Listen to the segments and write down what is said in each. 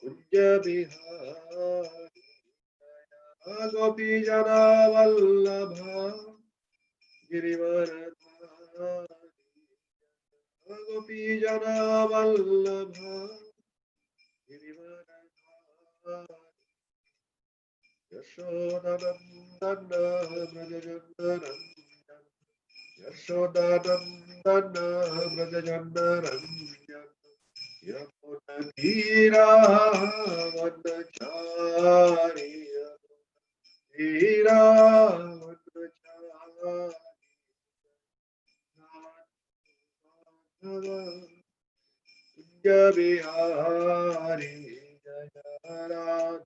कुंज बिहारी गोपी जना वल्लभ गिरिवरधारी गोपी जना वल्लभ गिरिवरधारी यशोदानंदन व्रजनंदन यशोदानंदन व्रजनंदन यमुना धीरावनचारी धीरावनचारी कुंज बिहारी जय राधा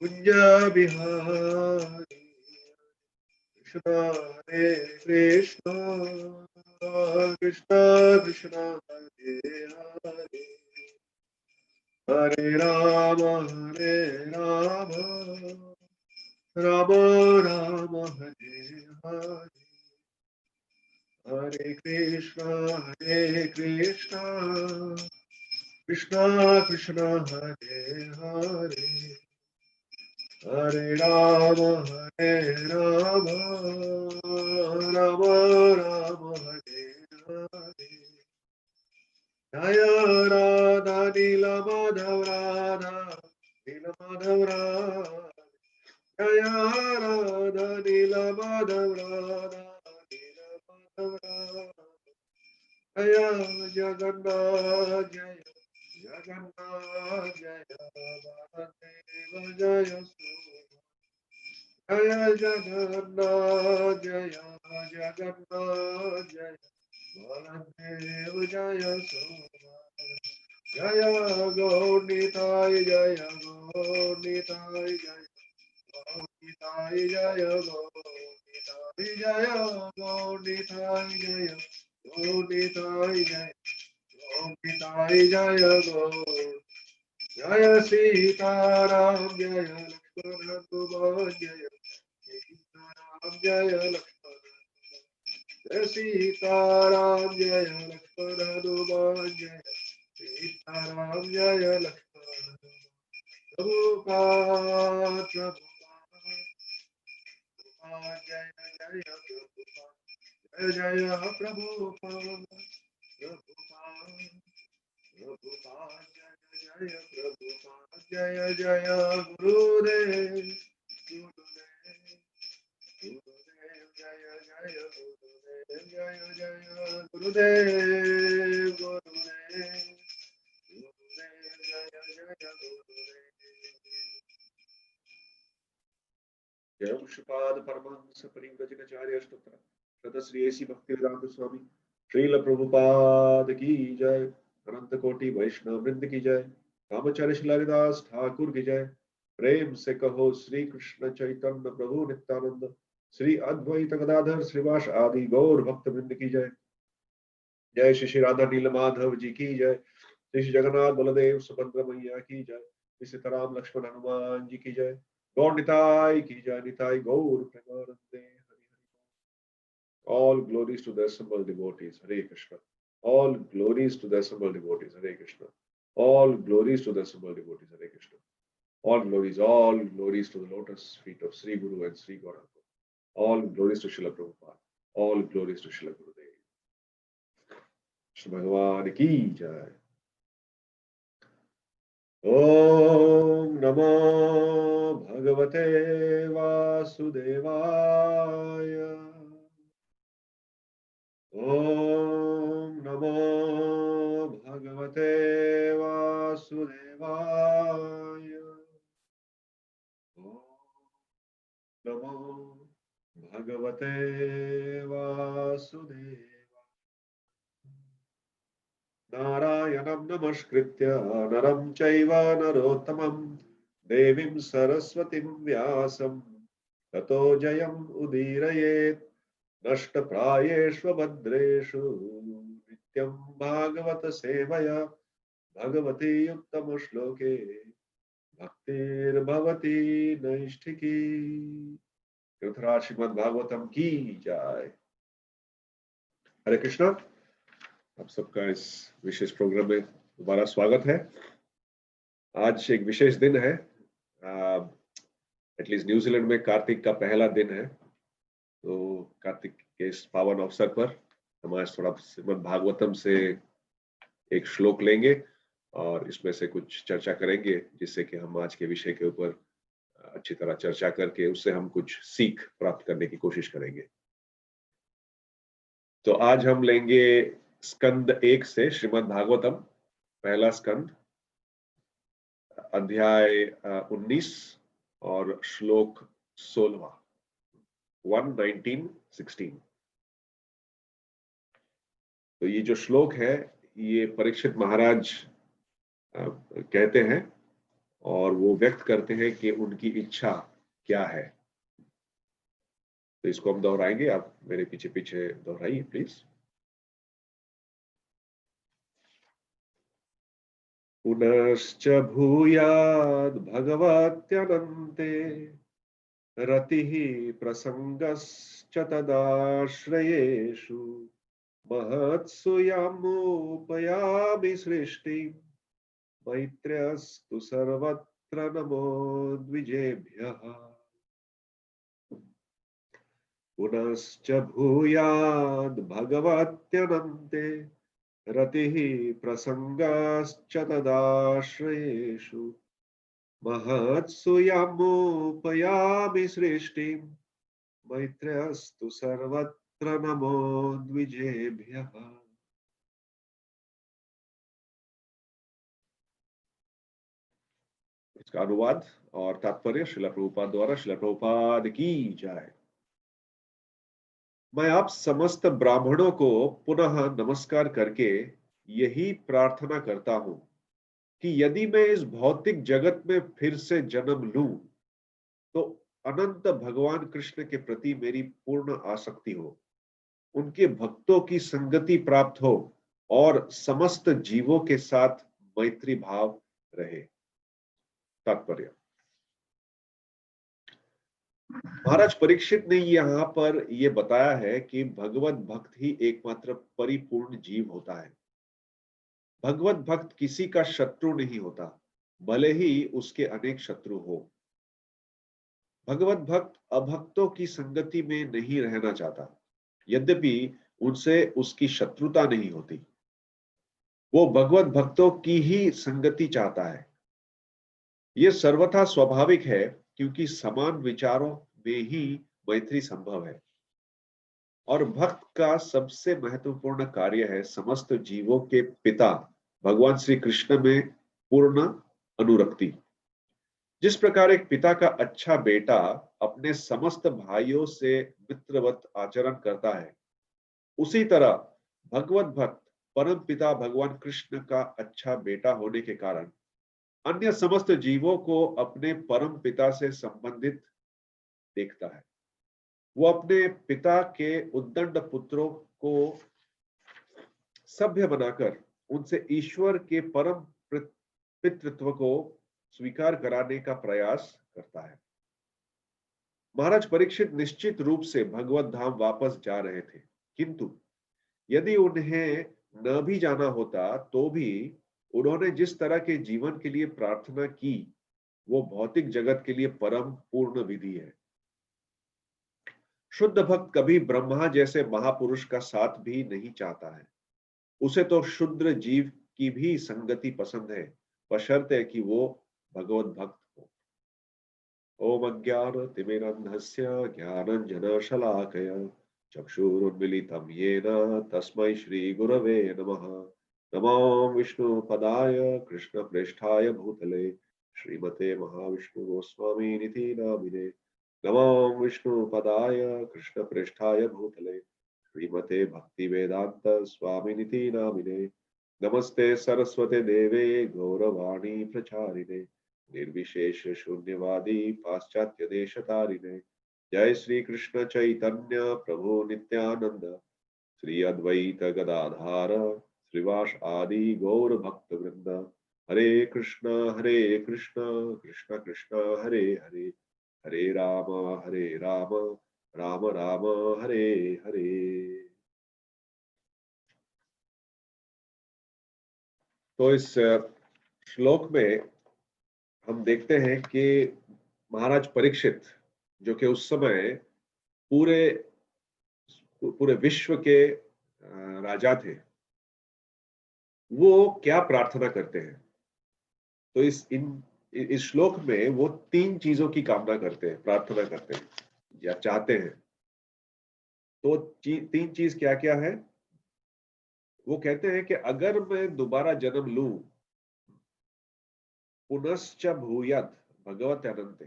कुंज बिहारी कृष्ण हरे कृष्ण कृष्ण कृष्ण हरे हरे हरे राम राम राम हरे हरे हरे कृष्ण कृष्ण कृष्ण हरे हरे हरे राम राम राम हरे हरे जय राधा नील माधव राधा नील माधव राधा जय राधा नील माधव राधा नील माधव राधा जय जगन्नाथ जय जगन्नाथ जय वासुदेव जय जय जगन्नाथ जय जगन्नाथ जय बलदेव जय जय गौरनिताय जय गौरनिताय जय गौरनिताय जय गौरनिताय जय गौरनिताय जय गौरनिताय जय गौरनिताय जय गौर जय सीताराम जय लक्ष्मण हनुमान जय सीताराम जय लक्ष्मण जय सीताराम जय लक्ष्मण हनुमान जय सीताराम जय लक्ष्मण प्रभुपाद प्रभुपाद जय जय प्रभुपाद जय जय प्रभुपाद प्रभुपाद प्रभुपाद जय जय प्रभुपाद जय जय गुरुदेव गुरुदेव गुरुदेव जय जय गुरुदेव जय जय गुरुदेव गुरुदेव गुरुदेव जय जय गुरुदेव जय श्रीपाद परमहंस परिव्रजकाचार्य स्तोत्र शत श्री ऐसी भक्ति वेदांत स्वामी श्रील प्रभुपाद की जय अनंत कोटि वैष्णव वृंद की जय कामचार्य शिलारिदास ठाकुर की जय प्रेम से कहो श्री कृष्ण चैतन्य प्रभु नित्यानंद श्री अद्वैत गदाधर श्रीवास आदि गौर भक्त वृंद की जय जय श्री श्री राधा नील माधव जी की जय श्री श्री जगन्नाथ बलदेव सुभद्र मैया की जय श्री सीताराम लक्ष्मण हनुमान जी की जय गौर निताई की जय निताई गौर प्रेमानंदे Hari Hari all glories to the assembled devotees Hare Krishna all glories to the assembled devotees Hare Krishna all glories to the assembled devotees Hare Krishna all glories to the lotus feet of Sri Guru and Sri Gauranga all glories to Srila Prabhupada all glories to Srila Gurudev Shri Bhagavan ki jai Om Namo Bhagavate Vasudevaya Om Namo Bhagavate Vasudevaya Om Namo Bhagavate Vasudevaya Narayanam Namaskritya Naram Chaiva Narottamam Devim Saraswatim Vyasam Tato Jayam Udirayet नष्टप्रायेष्वभद्रेषु नित्यं भागवत सेवया भगवती उत्तमश्लोके भक्तिर्भवती नैष्ठिकी कृतराज श्रीमद् भागवतम की जय हरे कृष्णा आप सबका इस विशेष programme में दोबारा स्वागत है। आज एक विशेष दिन है। एटलीस्ट न्यूजीलैंड में कार्तिक का पहला दिन है। तो कार्तिक के इस पावन अवसर पर हम आज थोड़ा श्रीमद् भागवतम से एक श्लोक लेंगे और इसमें से कुछ चर्चा करेंगे, जिससे कि हम आज के विषय के ऊपर अच्छी तरह चर्चा करके उससे हम कुछ सीख प्राप्त करने की कोशिश करेंगे। तो आज हम लेंगे स्कंद 1 से श्रीमद् भागवतम, पहला स्कंद, अध्याय 19 और श्लोक 16, 1:19-16। तो ये जो श्लोक है ये परीक्षित महाराज कहते हैं और वो व्यक्त करते हैं कि उनकी इच्छा क्या है। तो इसको हम दोहराएंगे, आप मेरे पीछे पीछे दोहराइए प्लीज। पुनश्च भूयाद भगवत्यनन्ते रतिः प्रसंगश्च तदाश्रयेषु महत्सु यामुपयामि सृष्टिं मैत्र्यस्तु सर्वत्र नमो द्विजेभ्यः। पुनश्च भूयाद भगवत्यनन्ते रतिः प्रसंगश्च तदाश्रयेषु महत्सु यामुपयामि सृष्टिं मैत्र्यस्तु सर्वत्र नमो द्विजेभ्यः। इसका अनुवाद और तात्पर्य श्रील प्रभुपाद द्वारा। श्रील प्रभुपाद की जय। मैं आप समस्त ब्राह्मणों को पुनः नमस्कार करके यही प्रार्थना करता हूं कि यदि मैं इस भौतिक जगत में फिर से जन्म लूं तो अनंत भगवान कृष्ण के प्रति मेरी पूर्ण आसक्ति हो, उनके भक्तों की संगति प्राप्त हो और समस्त जीवों के साथ मैत्री भाव रहे। तात्पर्य, महाराज परीक्षित ने यहाँ पर यह बताया है कि भगवत भक्त ही एकमात्र परिपूर्ण जीव होता है। भगवत भक्त किसी का शत्रु नहीं होता, भले ही उसके अनेक शत्रु हो। भगवत भक्त अभक्तों की संगति में नहीं रहना चाहता, यद्यपि उनसे उसकी शत्रुता नहीं होती। वो भगवत भक्तों की ही संगति चाहता है। यह सर्वथा स्वाभाविक है, क्योंकि समान विचारों में ही मैत्री संभव है। और भक्त का सबसे महत्वपूर्ण कार्य है समस्त जीवों के पिता भगवान श्री कृष्ण में पूर्ण अनुरक्ति। जिस प्रकार एक पिता का अच्छा बेटा अपने समस्त भाइयों से मित्रवत आचरण करता है, उसी तरह भगवत भक्त परम पिता भगवान कृष्ण का अच्छा बेटा होने के कारण अन्य समस्त जीवों को अपने परम पिता से संबंधित देखता है। वो अपने पिता के उद्दंड पुत्रों को सभ्य बनाकर उनसे ईश्वर के परम पितृत्व को स्वीकार कराने का प्रयास करता है। महाराज परीक्षित निश्चित रूप से भगवत धाम वापस जा रहे थे, किंतु यदि उन्हें न भी जाना होता तो भी उन्होंने जिस तरह के जीवन के लिए प्रार्थना की वो भौतिक जगत के लिए परम पूर्ण विधि है। शुद्ध भक्त कभी ब्रह्मा जैसे महापुरुष का साथ भी नहीं चाहता है। उसे तो शूद्र जीव की भी संगति पसंद है, बशर्ते कि वो भगवत भक्त हो। ओम अज्ञानतिमिरन्धस्य ज्ञानाञ्जनशलाकया चक्षुरुन्मीलितं येन तस्मै श्रीगुरवे नमः। नमो विष्णुपदाय कृष्णप्रेष्ठाय भूतले श्रीमते महाविष्णुगोस्वामीनिति नामिने। नमो विष्णुपदाय कृष्णप्रेष्ठाय भूतले श्रीमते भक्तिवेदांत स्वामिनिति नामिने। नमस्ते सरस्वते देवे गौरवाणी प्रचारिणे निर्विशेष शून्यवादी पाश्चात्य देशतारिणे। जय श्री कृष्ण चैतन्य प्रभु नित्यानंद श्री अद्वैत गदाधार श्रीवास आदि गौर भक्त वृंद। हरे कृष्ण कृष्ण कृष्ण हरे हरे, हरे राम राम राम हरे हरे। तो इस श्लोक में हम देखते हैं कि महाराज परीक्षित, जो कि उस समय पूरे पूरे विश्व के राजा थे, वो क्या प्रार्थना करते हैं। तो इस श्लोक में वो 3 चीजों की कामना करते हैं, प्रार्थना करते हैं या चाहते हैं। तो 3 चीज क्या क्या है। वो कहते हैं कि अगर मैं दोबारा जन्म लूं, पुनश्च भूयात् भगवत अनंते,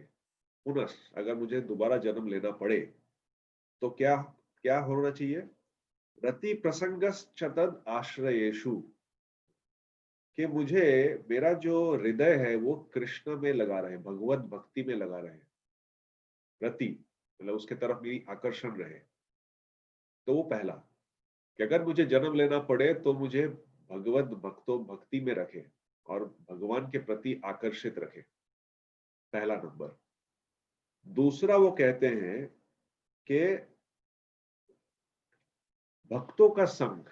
पुनः अगर मुझे दोबारा जन्म लेना पड़े तो क्या क्या होना चाहिए। रति प्रसंगश्चतद आश्रयेषु, कि मुझे मेरा जो हृदय है वो कृष्ण में लगा रहे, भगवत भक्ति में लगा रहे। रति मतलब उसके तरफ मेरी आकर्षण रहे। तो वो पहला, कि अगर मुझे जन्म लेना पड़े तो मुझे भगवत भक्ति में रखे और भगवान के प्रति आकर्षित रखे, पहला नंबर। दूसरा वो कहते हैं कि भक्तों का संग,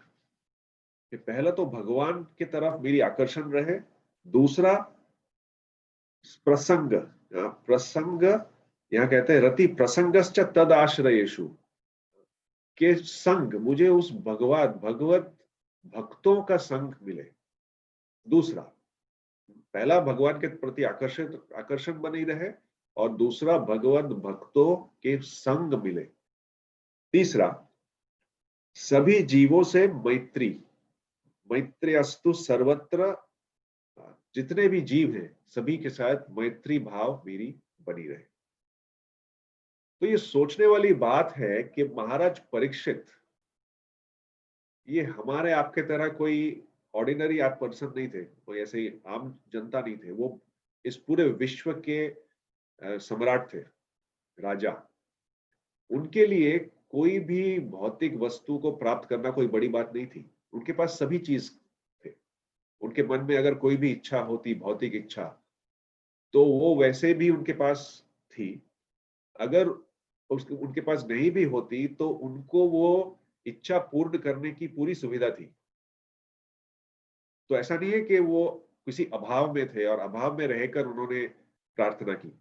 कि पहला तो भगवान की तरफ मेरी आकर्षण रहे। दूसरा प्रसंग, प्रसंग यहाँ कहते हैं रति प्रसंगश्च तद आश्रयेषु, के संग मुझे उस भगवत भक्तों का संग मिले। दूसरा, पहला भगवान के प्रति आकर्षण बनी रहे और दूसरा भगवत भक्तों के संग मिले। तीसरा, सभी जीवों से मैत्री, मैत्री अस्तु सर्वत्र, जितने भी जीव हैं सभी के साथ मैत्री भाव मेरी बनी रहे। तो ये सोचने वाली बात है कि महाराज परीक्षित ये हमारे आपके तरह कोई ऑर्डिनरी आप पर्सन नहीं थे, कोई ऐसे ही आम जनता नहीं थे। वो इस पूरे विश्व के सम्राट थे, राजा। उनके लिए कोई भी भौतिक वस्तु को प्राप्त करना कोई बड़ी बात नहीं थी। उनके पास सभी चीज थे। उनके मन में अगर कोई भी इच्छा होती, भौतिक इच्छा, तो वो वैसे भी उनके पास थी। अगर उनके पास नहीं भी होती तो उनको वो इच्छा पूर्ण करने की पूरी सुविधा थी। तो ऐसा नहीं है कि वो किसी अभाव में थे और अभाव में रहकर उन्होंने प्रार्थना की।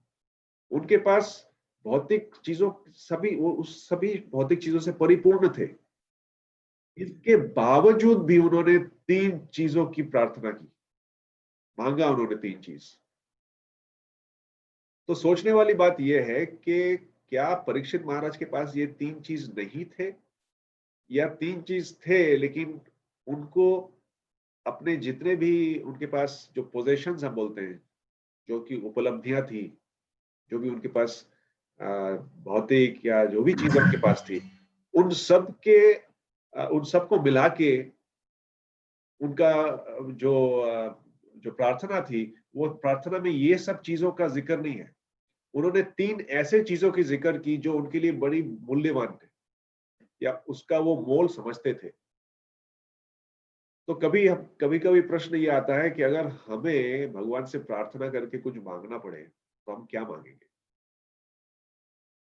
उनके पास भौतिक चीजों सभी वो उस सभी भौतिक चीजों से परिपूर्ण थे। इसके बावजूद भी उन्होंने 3 चीजों की प्रार्थना की, मांगा उन्होंने 3 चीज। तो सोचने वाली बात यह है कि क्या परीक्षित महाराज के पास ये 3 चीज नहीं थे, या 3 चीज थे लेकिन उनको अपने जितने भी उनके पास जो पोजेशंस हम बोलते हैं, जो कि उपलब्धियां थी, जो भी उनके पास भौतिक या जो भी चीज उनके पास थी, उन सब के उन सबको मिला के उनका जो प्रार्थना थी, वो प्रार्थना में ये सब चीजों का जिक्र नहीं है। उन्होंने 3 ऐसे चीजों की जिक्र की जो उनके लिए बड़ी मूल्यवान थे या उसका वो मोल समझते थे। तो कभी कभी प्रश्न ये आता है कि अगर हमें भगवान से प्रार्थना करके कुछ मांगना पड़े तो हम क्या मांगेंगे।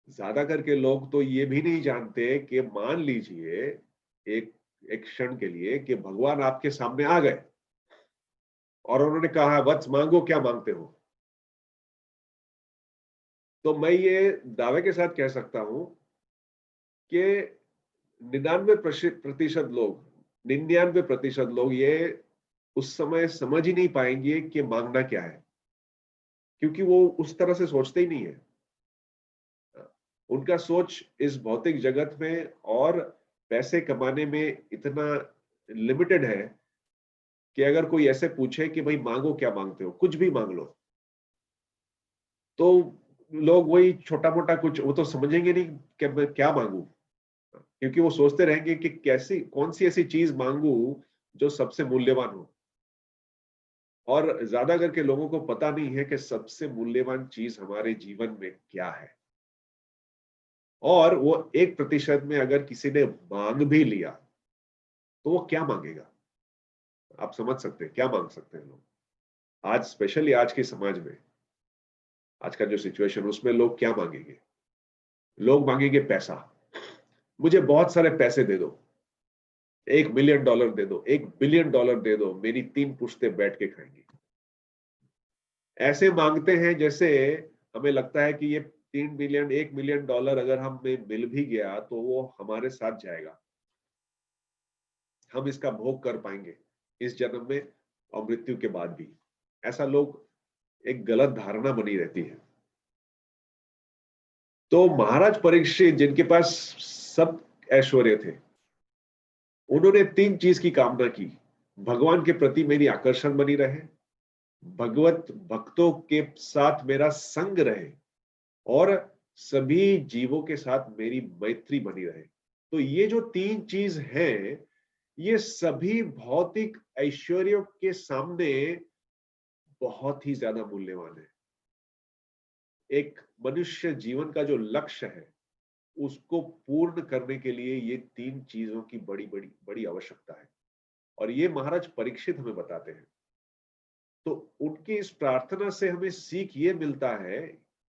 ज्यादा करके लोग तो ये भी नहीं जानते कि मान लीजिए एक एक क्षण के लिए कि भगवान आपके सामने आ गए और उन्होंने कहा वत्स मांगो, क्या मांगते हो। तो मैं ये दावे के साथ कह सकता हूं कि 99% लोग ये उस समय समझ ही नहीं पाएंगे कि मांगना क्या है, क्योंकि वो उस तरह से सोचते ही नहीं है। उनका सोच इस भौतिक जगत में और पैसे कमाने में इतना लिमिटेड है कि अगर कोई ऐसे पूछे कि भाई मांगो, क्या मांगते हो, कुछ भी मांग लो, तो लोग वही छोटा मोटा कुछ, वो तो समझेंगे नहीं कि मैं क्या मांगू, क्योंकि वो सोचते रहेंगे कि कैसी कौन सी ऐसी चीज मांगू जो सबसे मूल्यवान हो। और ज्यादा करके लोगों को पता नहीं है कि सबसे मूल्यवान चीज हमारे जीवन में क्या है। और वो 1% में अगर किसी ने मांग भी लिया तो वो क्या मांगेगा। आप समझ सकते हैं क्या मांग सकते हैं लोग आज, स्पेशली आज के समाज में, आज का जो सिचुएशन, उसमें लोग क्या मांगेंगे। लोग मांगेंगे पैसा, मुझे बहुत सारे पैसे दे दो। $1 मिलियन दे दो, $1 बिलियन दे दो, मेरी 3 पुश्तें बैठ के खाएंगी। ऐसे मांगते हैं जैसे हमें लगता है कि ये 3 बिलियन, $1 मिलियन अगर हमें मिल भी गया तो वो हमारे साथ जाएगा, हम इसका भोग कर पाएंगे इस जन्म में और मृत्यु के बाद भी। ऐसा लोग एक गलत धारणा बनी रहती है। तो महाराज परीक्षित जिनके पास सब ऐश्वर्य थे, उन्होंने 3 चीज की कामना की। भगवान के प्रति मेरी आकर्षण बनी रहे, भगवत भक्तों के साथ मेरा संग रहे और सभी जीवों के साथ मेरी मैत्री बनी रहे। तो ये जो 3 चीज हैं, ये सभी भौतिक ऐश्वर्यों के सामने बहुत ही ज्यादा मूल्यवान है। एक मनुष्य जीवन का जो लक्ष्य है उसको पूर्ण करने के लिए ये 3 चीजों की बड़ी बड़ी बड़ी आवश्यकता है, और ये महाराज परीक्षित हमें बताते हैं। तो उनकी इस प्रार्थना से हमें सीख ये मिलता है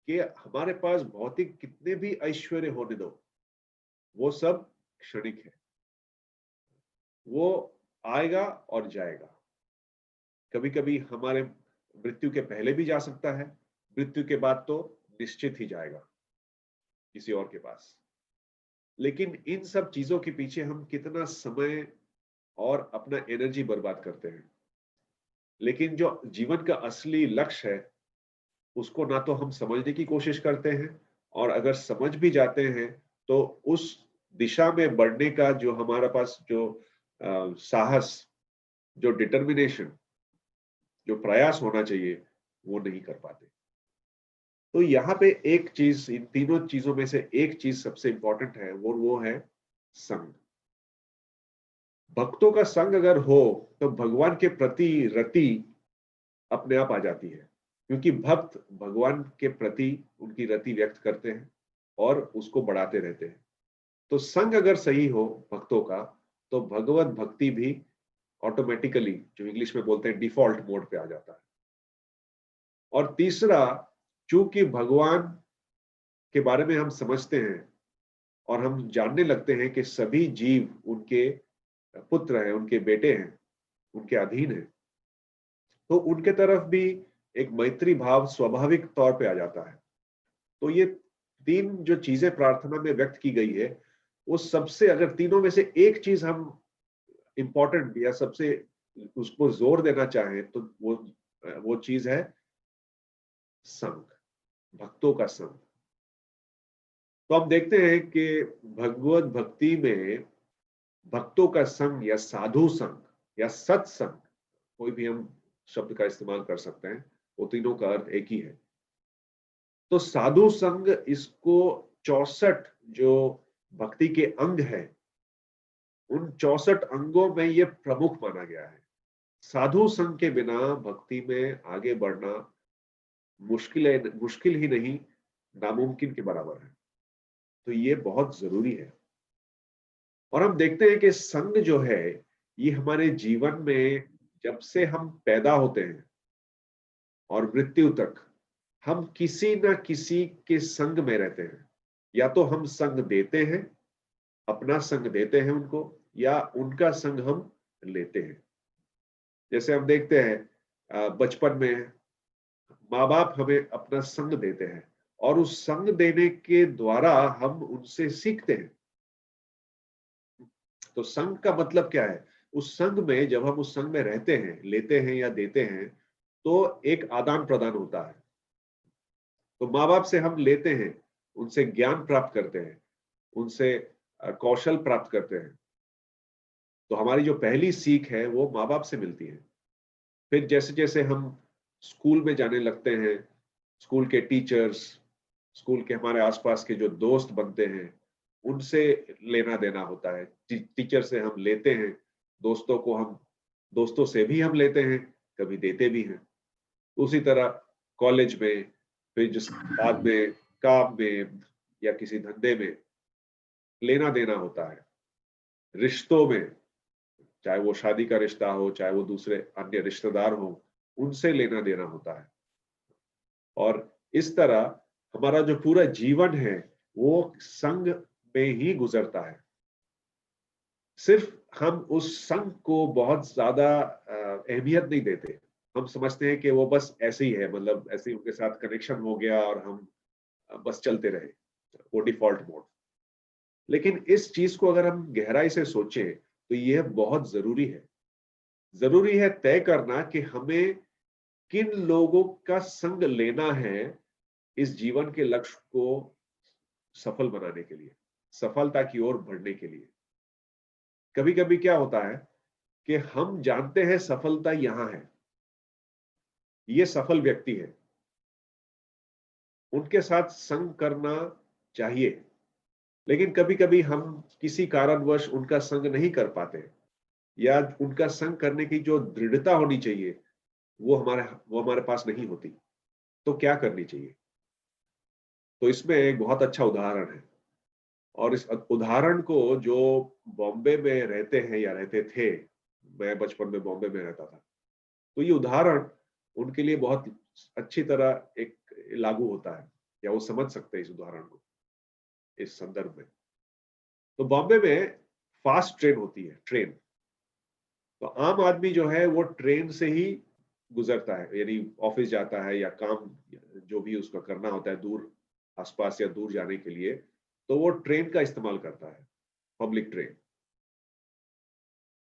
कि हमारे पास भौतिक कितने भी ऐश्वर्य होने दो, वो सब क्षणिक है, वो आएगा और जाएगा। कभी कभी हमारे मृत्यु के पहले भी जा सकता है, मृत्यु के बाद तो निश्चित ही जाएगा किसी और के पास। लेकिन इन सब चीजों के पीछे हम कितना समय और अपना एनर्जी बर्बाद करते हैं। लेकिन जो जीवन का असली लक्ष्य है उसको ना तो हम समझने की कोशिश करते हैं, और अगर समझ भी जाते हैं तो उस दिशा में बढ़ने का जो हमारे पास जो साहस, जो डिटर्मिनेशन, जो प्रयास होना चाहिए, वो नहीं कर पाते। तो यहाँ पे एक चीज, इन तीनों चीजों में से एक चीज सबसे इंपॉर्टेंट है, वो है संग। भक्तों का संग अगर हो तो भगवान के प्रति रति अपने आप आ जाती है, क्योंकि भक्त भगवान के प्रति उनकी रति व्यक्त करते हैं और उसको बढ़ाते रहते हैं। तो संग अगर सही हो भक्तों का तो भगवत भक्ति भी ऑटोमेटिकली, जो इंग्लिश में बोलते हैं, डिफॉल्ट मोड पे आ जाता है। और तीसरा, चूंकि भगवान के बारे में हम समझते हैं और हम जानने लगते हैं कि सभी जीव उनके पुत्र हैं, उनके बेटे हैं, उनके अधीन हैं, तो उनके तरफ भी एक मैत्री भाव स्वाभाविक तौर पे आ जाता है। तो ये 3 जो चीजें प्रार्थना में व्यक्त की गई है, वो सबसे, अगर तीनों में से एक चीज हम इंपॉर्टेंट या सबसे उसको जोर देना चाहें तो वो चीज है संग, भक्तों का संग। तो हम देखते हैं कि भगवत भक्ति में भक्तों का संग या साधु संग या सत्संग, कोई भी हम शब्द का इस्तेमाल कर सकते हैं, वो तीनों का अर्थ एक ही है। तो साधु संग, इसको 64 जो भक्ति के अंग है, उन 64 अंगों में ये प्रमुख माना गया है। साधु संग के बिना भक्ति में आगे बढ़ना मुश्किल ही नहीं, नामुमकिन के बराबर है। तो ये बहुत जरूरी है। और हम देखते हैं कि संग जो है, ये हमारे जीवन में जब से हम पैदा होते हैं और मृत्यु तक हम किसी ना किसी के संग में रहते हैं। या तो हम संग देते हैं, अपना संग देते हैं उनको, या उनका संग हम लेते हैं। जैसे हम देखते हैं बचपन में माँ बाप हमें अपना संग देते हैं और उस संग देने के द्वारा हम उनसे सीखते हैं। तो संग का मतलब क्या है? उस संग में जब हम उस संग में रहते हैं, लेते हैं या देते हैं, तो एक आदान प्रदान होता है। तो माँ बाप से हम लेते हैं, उनसे ज्ञान प्राप्त करते हैं, उनसे कौशल प्राप्त करते हैं। तो हमारी जो पहली सीख है वो माँ बाप से मिलती है। फिर जैसे जैसे हम स्कूल में जाने लगते हैं, स्कूल के टीचर्स, स्कूल के हमारे आसपास के जो दोस्त बनते हैं, उनसे लेना देना होता है। टीचर से हम लेते हैं, दोस्तों को हम, दोस्तों से भी हम लेते हैं, कभी देते भी हैं। उसी तरह कॉलेज में, फिर जिस बाद में काम में या किसी धंधे में लेना देना होता है। रिश्तों में, चाहे वो शादी का रिश्ता हो, चाहे वो दूसरे अन्य रिश्तेदार हो, उनसे लेना देना होता है। और इस तरह हमारा जो पूरा जीवन है वो संग में ही गुजरता है। सिर्फ हम उस संघ को बहुत ज्यादा अहमियत नहीं देते। हम समझते हैं कि वो बस ऐसे ही है, मतलब ऐसे ही उनके साथ कनेक्शन हो गया और हम बस चलते रहे, वो डिफॉल्ट मोड। लेकिन इस चीज को अगर हम गहराई से सोचें तो यह बहुत जरूरी है। जरूरी है तय करना कि हमें किन लोगों का संग लेना है इस जीवन के लक्ष्य को सफल बनाने के लिए, सफलता की ओर बढ़ने के लिए। कभी कभी क्या होता है कि हम जानते हैं सफलता यहां है, ये सफल व्यक्ति है, उनके साथ संग करना चाहिए। लेकिन कभी कभी हम किसी कारणवश उनका संग नहीं कर पाते, या उनका संग करने की जो दृढ़ता होनी चाहिए वो हमारे पास नहीं होती। तो क्या करनी चाहिए? तो इसमें एक बहुत अच्छा उदाहरण है, और इस उदाहरण को जो बॉम्बे में रहते हैं या रहते थे, मैं बचपन में बॉम्बे में रहता था, तो ये उदाहरण उनके लिए बहुत अच्छी तरह एक लागू होता है, या वो समझ सकते हैं इस उदाहरण को इस संदर्भ में। तो बॉम्बे में फास्ट ट्रेन होती है, ट्रेन। तो आम आदमी जो है वो ट्रेन से ही गुजरता है, यानी ऑफिस जाता है या काम जो भी उसका करना होता है दूर आसपास या दूर जाने के लिए, तो वो ट्रेन का इस्तेमाल करता है, पब्लिक ट्रेन।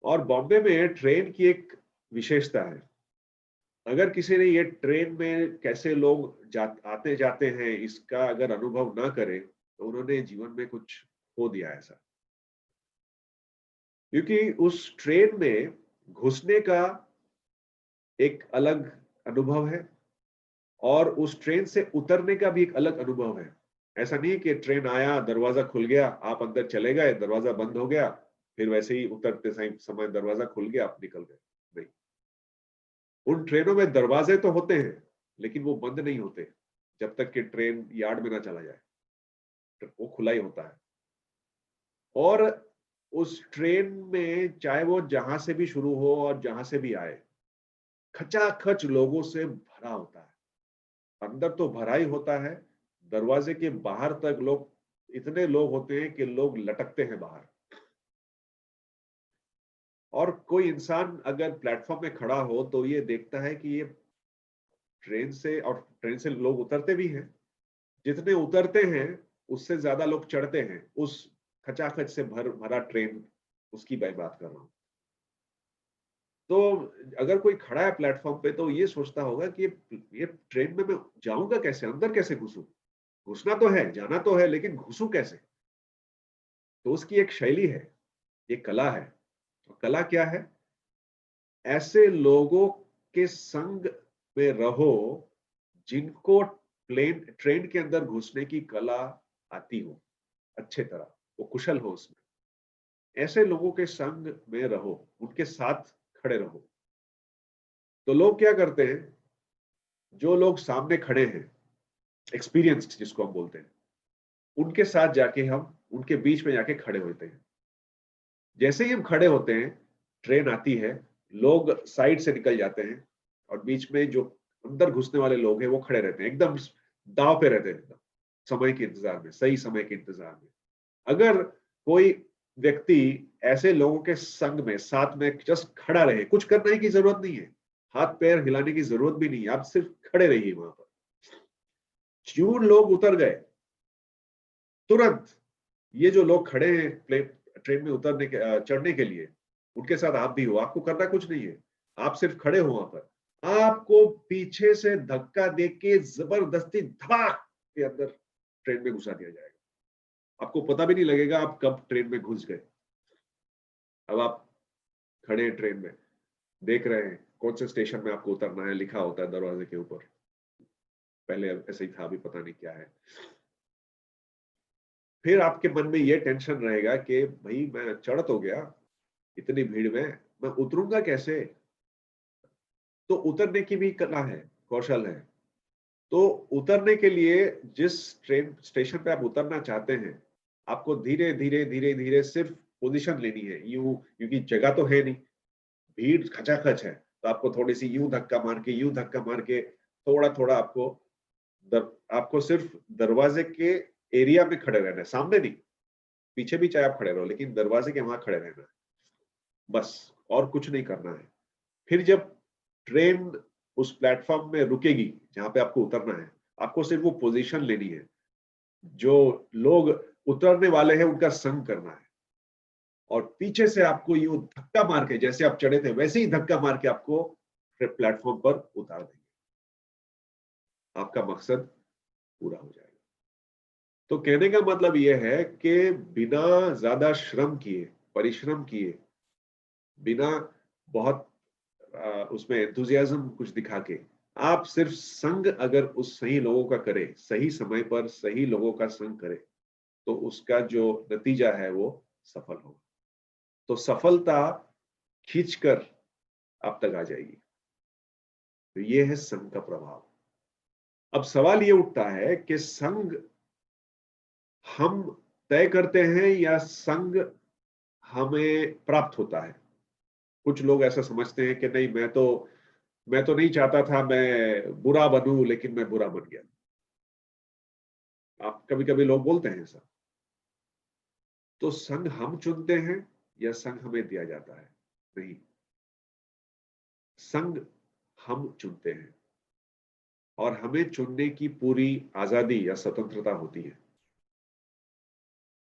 और बॉम्बे में ट्रेन की एक विशेषता है, अगर किसी ने ये ट्रेन में कैसे लोग आते जाते हैं इसका अगर अनुभव ना करे तो उन्होंने जीवन में कुछ खो दिया ऐसा। क्योंकि उस ट्रेन में घुसने का एक अलग अनुभव है, और उस ट्रेन से उतरने का भी एक अलग अनुभव है। ऐसा नहीं है कि ट्रेन आया, दरवाजा खुल गया, आप अंदर चले गए, दरवाजा बंद हो गया, फिर वैसे ही उतरते समय दरवाजा खुल गया, आप निकल गए। नहीं, उन ट्रेनों में दरवाजे तो होते हैं लेकिन वो बंद नहीं होते जब तक कि ट्रेन यार्ड में ना चला जाए, तो वो खुला ही होता है। और उस ट्रेन में चाहे वो जहां से भी शुरू हो और जहां से भी आए, खचाखच लोगों से भरा होता है। अंदर तो भरा ही होता है, दरवाजे के बाहर तक लोग, इतने लोग होते हैं कि लोग लटकते हैं बाहर। और कोई इंसान अगर प्लेटफॉर्म में खड़ा हो तो ये देखता है कि ये ट्रेन से लोग उतरते भी हैं, जितने उतरते हैं उससे ज्यादा लोग चढ़ते हैं उस खचाखच से भरा ट्रेन, उसकी मैं बात कर रहा हूँ। तो अगर कोई खड़ा है प्लेटफॉर्म पे तो ये सोचता होगा कि ये ट्रेन में मैं जाऊंगा कैसे, अंदर कैसे घुसूं? घुसना तो है, जाना तो है, लेकिन घुसूं कैसे? तो उसकी एक शैली है, एक कला है। तो कला क्या है? ऐसे लोगों के संग में रहो जिनको ट्रेन के अंदर घुसने की कला आती हो अच्छे तरह, वो कुशल हो उसमें। ऐसे लोगों के संग में रहो, उनके साथ खड़े रहो। तो लोग क्या करते हैं, जो लोग सामने खड़े हैं, एक्सपीरियंस्ड जिसको हम बोलते हैं, उनके साथ जाके हम उनके बीच में जाके खड़े होते हैं। जैसे ही हम खड़े होते हैं, ट्रेन आती है, लोग साइड से निकल जाते हैं, और बीच में जो अंदर घुसने वाले लोग हैं वो खड़े रहते हैं, एकदम दाव पे रहते हैं, एकदम समय के इंतजार में, सही समय के इंतजार में। अगर कोई व्यक्ति ऐसे लोगों के संग में साथ में जस्ट खड़ा रहे, कुछ करने की जरूरत नहीं है, हाथ पैर हिलाने की जरूरत भी नहीं है, आप सिर्फ खड़े रहिए वहां पर। ज्यों लोग उतर गए, तुरंत ये जो लोग खड़े हैं ट्रेन में उतरने के चढ़ने के लिए, उनके साथ आप भी हो, आपको करना कुछ नहीं है, आप सिर्फ खड़े हो वहां पर। आपको पीछे से धक्का दे के जबरदस्ती धमाक के अंदर ट्रेन में घुसा दिया जाएगा। आपको पता भी नहीं लगेगा आप कब ट्रेन में घुस गए। अब आप खड़े हैं ट्रेन में, देख रहे हैं कौन से स्टेशन में आपको उतरना है, लिखा होता है दरवाजे के ऊपर। पहले ऐसे ही था, अभी पता नहीं क्या है। फिर आपके मन में ये टेंशन रहेगा कि भाई मैं चढ़ तो गया इतनी भीड़ में, मैं उतरूंगा कैसे? तो उतरने की भी कला है, कौशल है। तो उतरने के लिए जिस ट्रेन स्टेशन पे आप उतरना चाहते हैं, आपको धीरे धीरे धीरे धीरे सिर्फ पोजीशन लेनी है, यूं, क्योंकि जगह तो है नहीं, भीड़ खचाखच है, तो आपको थोड़ी सी यूं धक्का मार के, यूं धक्का मार के, थोड़ा थोड़ा आपको सिर्फ दरवाजे के एरिया में खड़े रहना है, सामने नहीं। पीछे भी चाहे आप खड़े रहो, लेकिन दरवाजे के वहां खड़े रहना है, बस, और कुछ नहीं करना है। फिर जब ट्रेन उस प्लेटफॉर्म में रुकेगी जहां पे आपको उतरना है, आपको सिर्फ वो पोजीशन लेनी है, जो लोग उतरने वाले हैं उनका संग करना है, और पीछे से आपको यूं धक्का मार के, जैसे आप चढ़े थे वैसे ही धक्का मार के आपको प्लेटफॉर्म पर उतार देंगे, आपका मकसद पूरा हो जाएगा। तो कहने का मतलब यह है कि बिना ज्यादा श्रम किए, परिश्रम किए, बिना बहुत उसमें एंथुजियाज्म कुछ दिखा के, आप सिर्फ संग अगर उस सही लोगों का करे, सही समय पर सही लोगों का संग करे, तो उसका जो नतीजा है वो सफल होगा। तो सफलता खींचकर आप तक आ जाएगी। तो ये है संग का प्रभाव। अब सवाल ये उठता है कि संग हम तय करते हैं या संग हमें प्राप्त होता है। कुछ लोग ऐसा समझते हैं कि नहीं, मैं तो नहीं चाहता था मैं बुरा बनूं, लेकिन मैं बुरा बन गया। आप कभी कभी लोग बोलते हैं ऐसा। तो संग हम चुनते हैं या संग हमें दिया जाता है? नहीं, संग हम चुनते हैं, और हमें चुनने की पूरी आजादी या स्वतंत्रता होती है।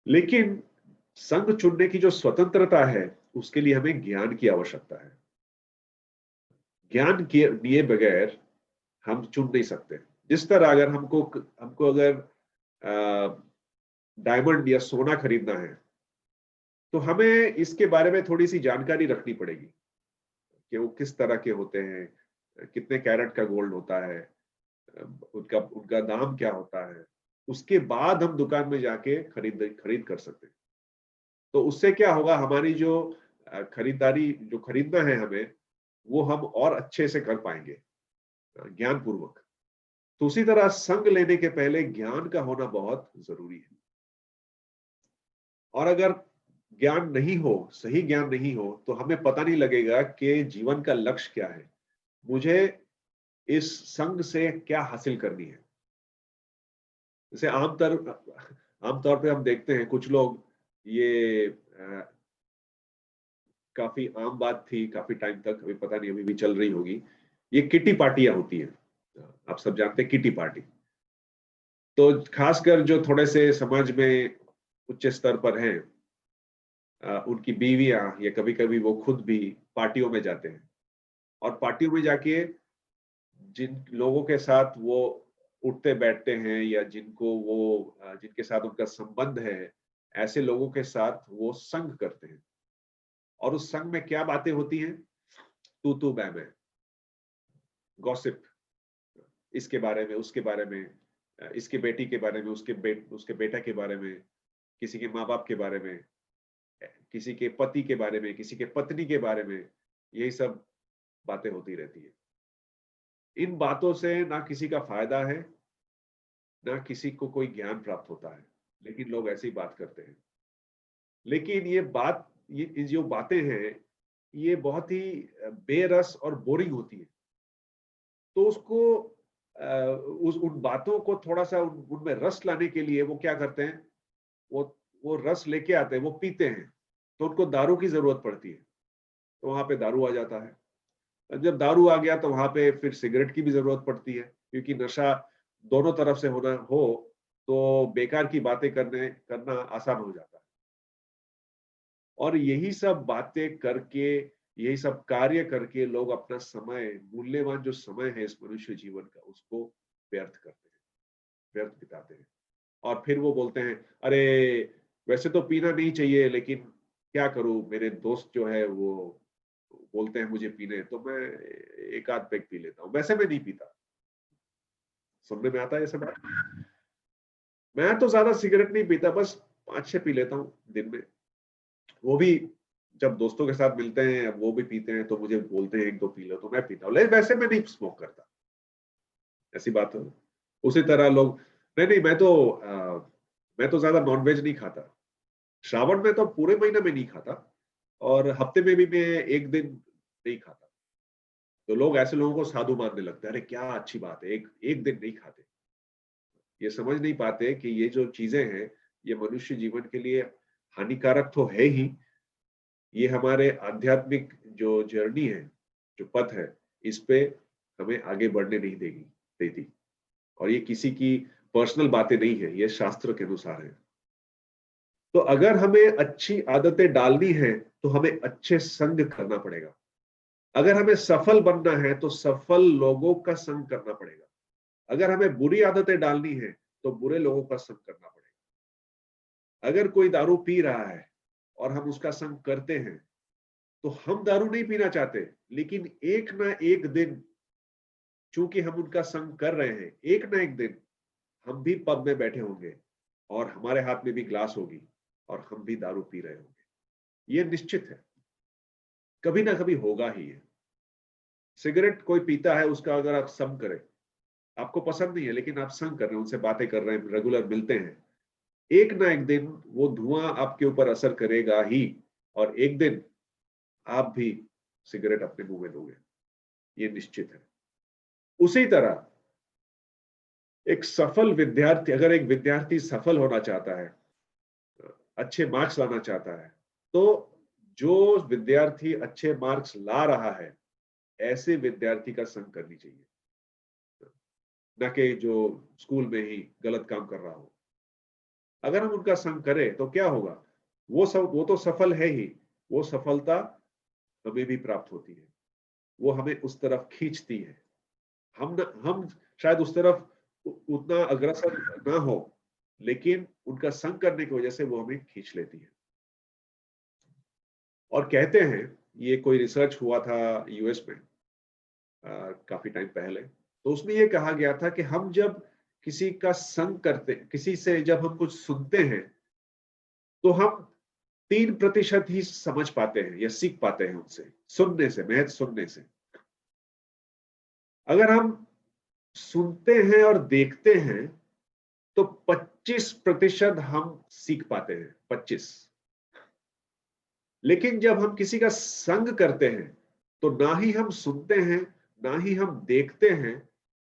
लेकिन संग चुनने की जो स्वतंत्रता है, उसके लिए हमें ज्ञान की आवश्यकता है। ज्ञान के लिए बगैर हम चुन नहीं सकते। जिस तरह अगर हमको अगर डायमंड या सोना खरीदना है, तो हमें इसके बारे में थोड़ी सी जानकारी रखनी पड़ेगी कि वो किस तरह के होते हैं, कितने कैरेट का गोल्ड होता है, उनका उनका दाम क्या होता है। उसके बाद हम दुकान में जाके खरीद कर सकते हैं। तो उससे क्या होगा, हमारी जो खरीदारी, जो खरीदना है हमें, वो हम और अच्छे से कर पाएंगे, ज्ञान पूर्वक। तो उसी तरह संग लेने के पहले ज्ञान का होना बहुत जरूरी है। और अगर ज्ञान नहीं हो, सही ज्ञान नहीं हो, तो हमें पता नहीं लगेगा कि जीवन का लक्ष्य क्या है, मुझे इस संग से क्या हासिल करनी है। जैसे आमतौर पे हम देखते हैं कुछ लोग, ये काफी आम बात थी काफी टाइम तक, अभी पता नहीं अभी भी चल रही होगी, ये किटी पार्टियां होती है। आप सब जानते हैं किटी पार्टी। तो खासकर जो थोड़े से समाज में उच्च स्तर पर हैं, उनकी बीवियां या कभी कभी वो खुद भी पार्टियों में जाते हैं, और पार्टियों में जाके जिन लोगों के साथ वो उठते बैठते हैं, या जिनके साथ उनका संबंध है, ऐसे लोगों के साथ वो संग करते हैं। और उस संग में क्या बातें होती हैं? तू मैं, गॉसिप, इसके बारे में, उसके बारे में, इसके बेटी के बारे में, उसके बेटा के बारे में, किसी के माँ बाप के बारे में, किसी के पति के बारे में, किसी के पत्नी के बारे में, यही सब बातें होती रहती है। इन बातों से ना किसी का फायदा है, ना किसी को कोई ज्ञान प्राप्त होता है, लेकिन लोग ऐसे ही बात करते हैं। लेकिन ये जो बातें हैं, ये बहुत ही बेरस और बोरिंग होती है। तो उसको उन बातों को थोड़ा सा उनमें रस लाने के लिए वो क्या करते हैं, वो वो रस लेके आते हैं, वो पीते हैं। तो उनको दारू की जरूरत पड़ती है, तो वहां पे दारू आ जाता है। जब दारू आ गया तो वहां पे फिर सिगरेट की भी जरूरत पड़ती है, क्योंकि नशा दोनों तरफ से होना हो तो बेकार की बातें करना आसान हो जाता है। और यही सब बातें करके, यही सब कार्य करके लोग अपना समय, मूल्यवान जो समय है इस मनुष्य जीवन का, उसको व्यर्थ करते हैं, व्यर्थ बिताते हैं। और फिर वो बोलते हैं, अरे वैसे तो पीना नहीं चाहिए, लेकिन क्या करूं, मेरे दोस्त जो है वो बोलते हैं मुझे पीने, तो मैं एक आध पैक पी लेता हूँ, वैसे मैं नहीं पीता। सुनने में आता है ये सब बात? मैं तो ज्यादा सिगरेट नहीं पीता, बस 5-6 पी लेता हूँ दिन में। वो भी जब दोस्तों के साथ मिलते हैं, वो भी पीते हैं, तो मुझे बोलते हैं एक दो पी लो, तो मैं पीता हूँ, लेकिन वैसे मैं नहीं स्मोक करता। ऐसी बात है। उसी तरह लोग, नहीं नहीं, मैं तो ज्यादा नॉनवेज नहीं खाता। श्रावण में तो पूरे महीने में नहीं खाता, और हफ्ते में भी मैं एक दिन नहीं खाता। तो लोग ऐसे लोगों को साधु मानने लगते हैं, अरे क्या अच्छी बात है, एक एक दिन नहीं खाते। ये समझ नहीं पाते कि ये जो चीजें हैं, ये मनुष्य जीवन के लिए हानिकारक तो है ही, ये हमारे आध्यात्मिक जो जर्नी है, जो पथ है, इस पे हमें आगे बढ़ने नहीं देती। और ये किसी की पर्सनल बातें नहीं है, ये शास्त्र के अनुसार है। तो अगर हमें अच्छी आदतें डालनी है तो हमें अच्छे संग करना पड़ेगा। अगर हमें सफल बनना है तो सफल लोगों का संग करना पड़ेगा। अगर हमें बुरी आदतें डालनी है तो बुरे लोगों का संग करना पड़ेगा। अगर कोई दारू पी रहा है और हम उसका संग करते हैं, तो हम दारू नहीं पीना चाहते, लेकिन एक ना एक दिन, चूंकि हम उनका संग कर रहे हैं, एक ना एक दिन हम भी पब में बैठे होंगे और हमारे हाथ में भी ग्लास होगी और हम भी दारू पी रहे होंगे। ये निश्चित है, कभी ना कभी होगा ही है। सिगरेट कोई पीता है, उसका अगर आप संग करें, आपको पसंद नहीं है लेकिन आप संग कर रहे हैं, उनसे बातें कर रहे हैं, रेगुलर मिलते हैं, एक ना एक दिन वो धुआं आपके ऊपर असर करेगा ही, और एक दिन आप भी सिगरेट अपने मुंह में लोगे, ये निश्चित है। उसी तरह एक सफल विद्यार्थी, अगर एक विद्यार्थी सफल होना चाहता है, अच्छे मार्क्स लाना चाहता है, तो जो विद्यार्थी अच्छे मार्क्स ला रहा है, ऐसे विद्यार्थी का संग करनी चाहिए, न कि जो स्कूल में ही गलत काम कर रहा हो। अगर हम उनका संग करें तो क्या होगा, वो तो सफल है ही, वो सफलता हमें भी प्राप्त होती है, वो हमें उस तरफ खींचती है। हम शायद उस तरफ उतना अग्रसर ना हो, लेकिन उनका संग करने की वजह से वो हमें खींच लेती है। और कहते हैं, ये कोई रिसर्च हुआ था यूएस में काफी टाइम पहले, तो उसमें ये कहा गया था कि हम जब किसी का संग करते, किसी से जब हम कुछ सुनते हैं, तो हम 3% ही समझ पाते हैं या सीख पाते हैं उनसे, सुनने से, महज सुनने से। अगर हम सुनते हैं और देखते हैं तो 25% हम सीख पाते हैं, 25। लेकिन जब हम किसी का संग करते हैं तो ना ही हम सुनते हैं, ना ही हम देखते हैं,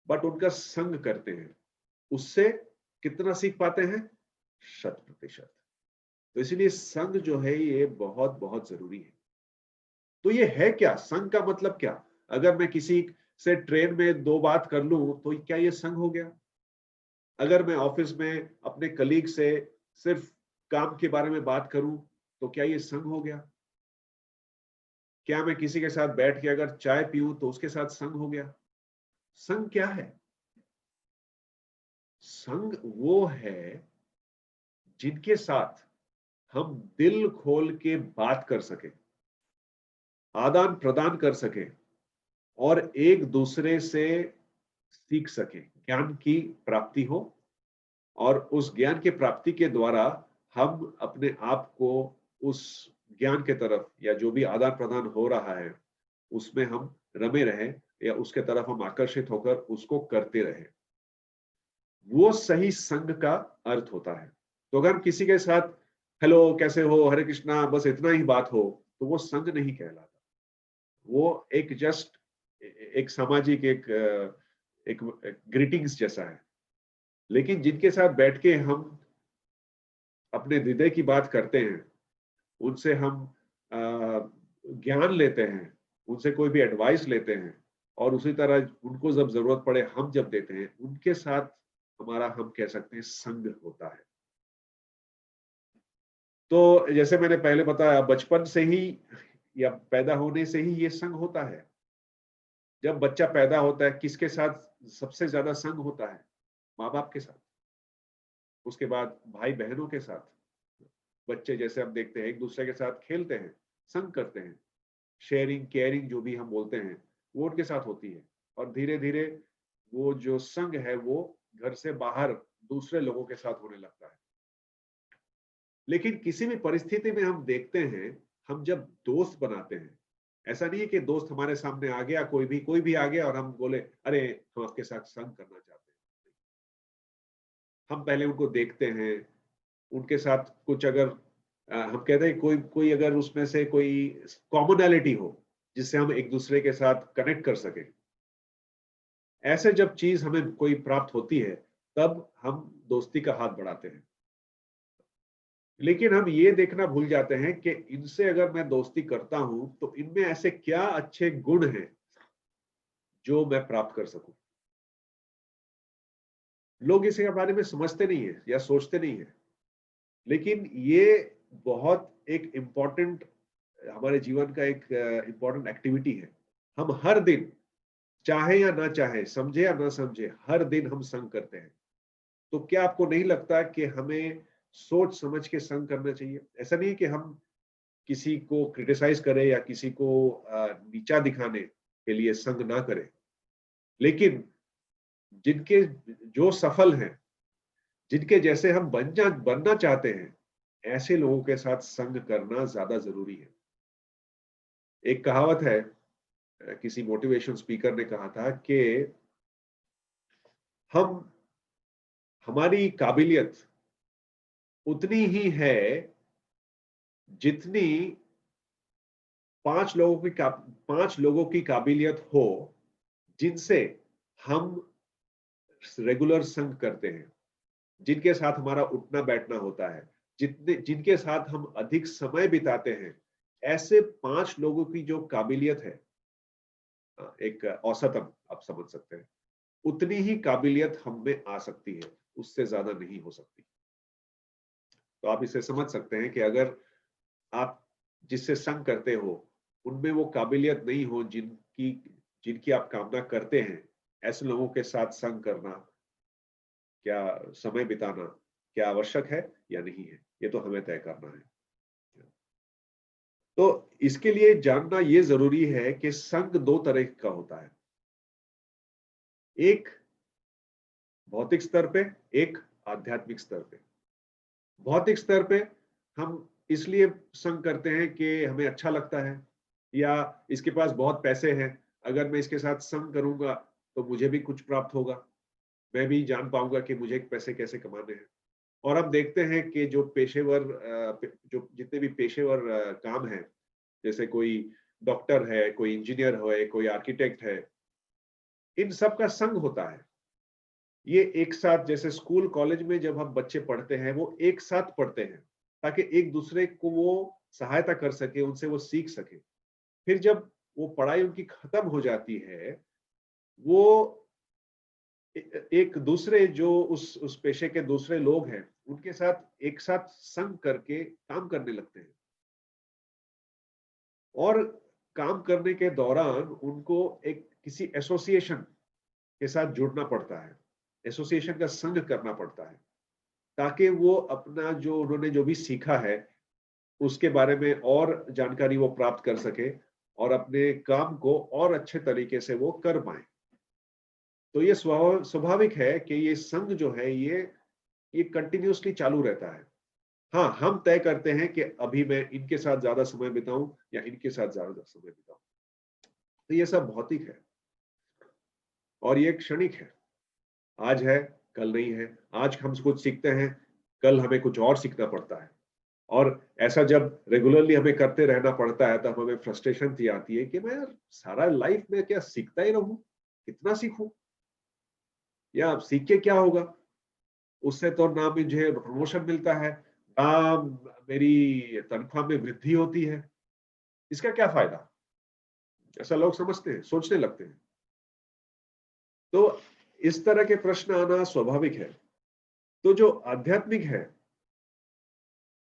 बट उनका संग करते हैं, उससे कितना सीख पाते हैं, 100%। तो इसलिए संग जो है ये बहुत बहुत जरूरी है। तो ये है क्या, संग का मतलब क्या? अगर मैं किसी से ट्रेन में 2 बात कर लूं तो क्या ये संग हो गया? अगर मैं ऑफिस में अपने कलीग से सिर्फ काम के बारे में बात करूं तो क्या ये संग हो गया? क्या मैं किसी के साथ बैठ के अगर चाय पीऊं तो उसके साथ संग हो गया? संग क्या है? संग वो है जिनके साथ हम दिल खोल के बात कर सके, आदान प्रदान कर सके, और एक दूसरे से सीख सके, ज्ञान की प्राप्ति हो, और उस ज्ञान की प्राप्ति के द्वारा हम अपने आप को उस ज्ञान के तरफ, या जो भी आदान प्रदान हो रहा है उसमें हम रमे रहे, या उसके तरफ हम आकर्षित होकर उसको करते रहे। वो सही संग का अर्थ होता है। तो अगर हम किसी के साथ हेलो कैसे हो, हरे कृष्णा, बस इतना ही बात हो, तो वो संग नहीं कहलाता। वो एक जस्ट एक सामाजिक एक ग्रीटिंग्स जैसा है। लेकिन जिनके साथ बैठ के हम अपने हृदय की बात करते हैं, उनसे हम ज्ञान लेते हैं, उनसे कोई भी एडवाइस लेते हैं, और उसी तरह उनको जब जरूरत पड़े हम जब देते हैं, उनके साथ हमारा, हम कह सकते हैं, संग होता है। तो जैसे मैंने पहले बताया, बचपन से ही या पैदा होने से ही ये संग होता है। जब बच्चा पैदा होता है, किसके साथ सबसे ज्यादा संग होता है? माँ बाप के साथ। उसके बाद भाई बहनों के साथ। बच्चे जैसे हम देखते हैं एक दूसरे के साथ खेलते हैं, संग करते हैं, शेयरिंग केयरिंग जो भी हम बोलते हैं, वो उनके साथ होती है। और धीरे धीरे वो जो संग है वो घर से बाहर दूसरे लोगों के साथ होने लगता है। लेकिन किसी भी परिस्थिति में हम देखते हैं, हम जब दोस्त बनाते हैं, ऐसा नहीं है कि दोस्त हमारे सामने आ गया, कोई भी आ गया और हम बोले अरे हम आपके साथ संग करना चाहते हैं। हम पहले उनको देखते हैं, उनके साथ कुछ अगर हम कहते हैं कोई कोई अगर उसमें से कोई कॉमनैलिटी हो जिससे हम एक दूसरे के साथ कनेक्ट कर सके, ऐसे जब चीज हमें कोई प्राप्त होती है, तब हम दोस्ती का हाथ बढ़ाते हैं। लेकिन हम ये देखना भूल जाते हैं कि इनसे अगर मैं दोस्ती करता हूं तो इनमें ऐसे क्या अच्छे गुण हैं जो मैं प्राप्त कर सकूं। लोग इसके बारे में समझते नहीं है या सोचते नहीं है, लेकिन ये बहुत एक इम्पॉर्टेंट, हमारे जीवन का एक इम्पॉर्टेंट एक्टिविटी है। हम हर दिन, चाहे या ना चाहे, समझे या ना समझे, हर दिन हम संग करते हैं। तो क्या आपको नहीं लगता कि हमें सोच समझ के संग करना चाहिए? ऐसा नहीं है कि हम किसी को क्रिटिसाइज करें या किसी को नीचा दिखाने के लिए संग ना करें, लेकिन जिनके, जो सफल हैं, जिनके जैसे हम बनना चाहते हैं, ऐसे लोगों के साथ संग करना ज्यादा जरूरी है। एक कहावत है, किसी मोटिवेशन स्पीकर ने कहा था कि हम हमारी काबिलियत उतनी ही है जितनी पांच लोगों की काबिलियत हो जिनसे हम रेगुलर संग करते हैं, जिनके साथ हमारा उठना बैठना होता है, जितने जिनके साथ हम अधिक समय बिताते हैं। ऐसे पांच लोगों की जो काबिलियत है, एक औसतन आप समझ सकते हैं, उतनी ही काबिलियत हम में आ सकती है, उससे ज्यादा नहीं हो सकती। तो आप इसे समझ सकते हैं कि अगर आप जिससे संग करते हो उनमें वो काबिलियत नहीं हो जिनकी जिनकी आप कामना करते हैं, ऐसे लोगों के साथ संग करना, क्या समय बिताना, क्या आवश्यक है या नहीं है, ये तो हमें तय करना है। तो इसके लिए जानना ये जरूरी है कि संग दो तरह का होता है, एक भौतिक स्तर पे, एक आध्यात्मिक स्तर पे। भौतिक स्तर पे हम इसलिए संग करते हैं कि हमें अच्छा लगता है, या इसके पास बहुत पैसे हैं, अगर मैं इसके साथ संग करूंगा तो मुझे भी कुछ प्राप्त होगा, मैं भी जान पाऊंगा कि मुझे पैसे कैसे कमाने हैं। और हम देखते हैं कि जो पेशेवर जो जितने भी पेशेवर काम हैं, जैसे कोई डॉक्टर है, कोई इंजीनियर है, कोई आर्किटेक्ट है, इन सब का संग होता है। ये एक साथ, जैसे स्कूल कॉलेज में जब हम बच्चे पढ़ते हैं वो एक साथ पढ़ते हैं ताकि एक दूसरे को वो सहायता कर सके, उनसे वो सीख सके। फिर जब वो पढ़ाई उनकी खत्म हो जाती है, वो एक दूसरे जो उस पेशे के दूसरे लोग हैं उनके साथ एक साथ संग करके काम करने लगते हैं। और काम करने के दौरान उनको एक किसी एसोसिएशन के साथ जुड़ना पड़ता है, एसोसिएशन का संग करना पड़ता है, ताकि वो अपना जो उन्होंने जो भी सीखा है उसके बारे में और जानकारी वो प्राप्त कर सके और अपने काम को और अच्छे तरीके से वो कर पाए। तो ये स्वाभाविक है कि ये संघ जो है ये कंटिन्यूअसली चालू रहता है। हाँ, हम तय करते हैं कि अभी मैं इनके साथ ज्यादा समय बिताऊं या इनके साथ ज्यादा समय बिताऊं। तो ये सब भौतिक है और ये क्षणिक है, आज है कल नहीं है। आज हम कुछ सीखते हैं, कल हमें कुछ और सीखना पड़ता है। और ऐसा जब रेगुलरली हमें करते रहना पड़ता है तब हमें फ्रस्ट्रेशन सी आती है कि मैं यार सारा लाइफ में क्या सीखता ही रहूं, कितना सीखूं, या अब सीख के क्या होगा। उससे तो ना मुझे प्रमोशन मिलता है, ना मेरी तनख्वाह में वृद्धि होती है, इसका क्या फायदा। ऐसा लोग समझते हैं, सोचने लगते हैं। तो इस तरह के प्रश्न आना स्वाभाविक है। तो जो आध्यात्मिक है,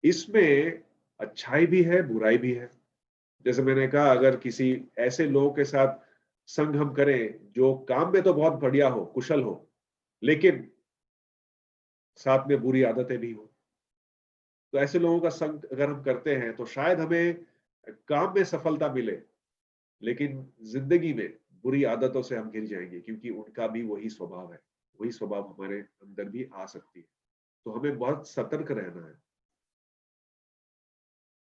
इसमें अच्छाई भी है, बुराई भी है। जैसे मैंने कहा, अगर किसी ऐसे लोगों के साथ संग हम करें जो काम में तो बहुत बढ़िया हो, कुशल हो, लेकिन साथ में बुरी आदतें भी हो, तो ऐसे लोगों का संग अगर हम करते हैं तो शायद हमें काम में सफलता मिले, लेकिन जिंदगी में बुरी आदतों से हम घिर जाएंगे, क्योंकि उनका भी वही स्वभाव है, वही स्वभाव हमारे अंदर भी आ सकती है। तो हमें बहुत सतर्क रहना है।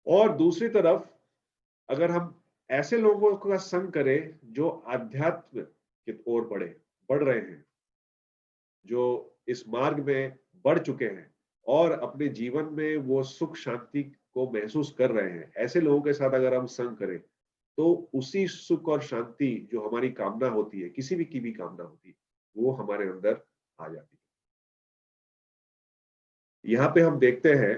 और दूसरी तरफ, अगर हम ऐसे लोगों का संग करें जो आध्यात्म की ओर बढ़ रहे हैं, जो इस मार्ग में बढ़ चुके हैं और अपने जीवन में वो सुख शांति को महसूस कर रहे हैं, ऐसे लोगों के साथ अगर हम संग करें तो उसी सुख और शांति जो हमारी कामना होती है, किसी भी की भी कामना होती है, वो हमारे अंदर आ जाती है। यहाँ पे हम देखते हैं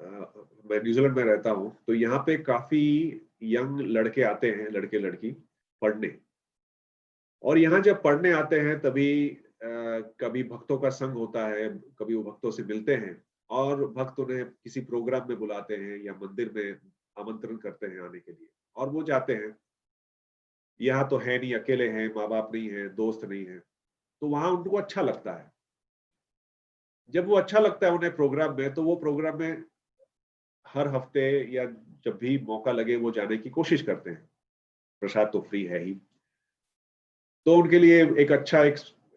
मैं न्यूजीलैंड में रहता हूँ, तो यहाँ पे काफी यंग लड़के आते हैं, लड़के लड़की पढ़ने। और यहाँ जब पढ़ने आते हैं तभी कभी भक्तों का संग होता है, कभी वो भक्तों से मिलते हैं और भक्त उन्हें किसी प्रोग्राम में बुलाते हैं या मंदिर में आमंत्रण करते हैं आने के लिए, और वो जाते हैं। यहाँ तो है नहीं, अकेले हैं, माँ बाप नहीं है, दोस्त नहीं है, तो वहां उनको अच्छा लगता है। जब वो अच्छा लगता है उन्हें प्रोग्राम में, तो वो प्रोग्राम में हर हफ्ते या जब भी मौका लगे वो जाने की कोशिश करते हैं। प्रसाद तो फ्री है ही, तो उनके लिए एक अच्छा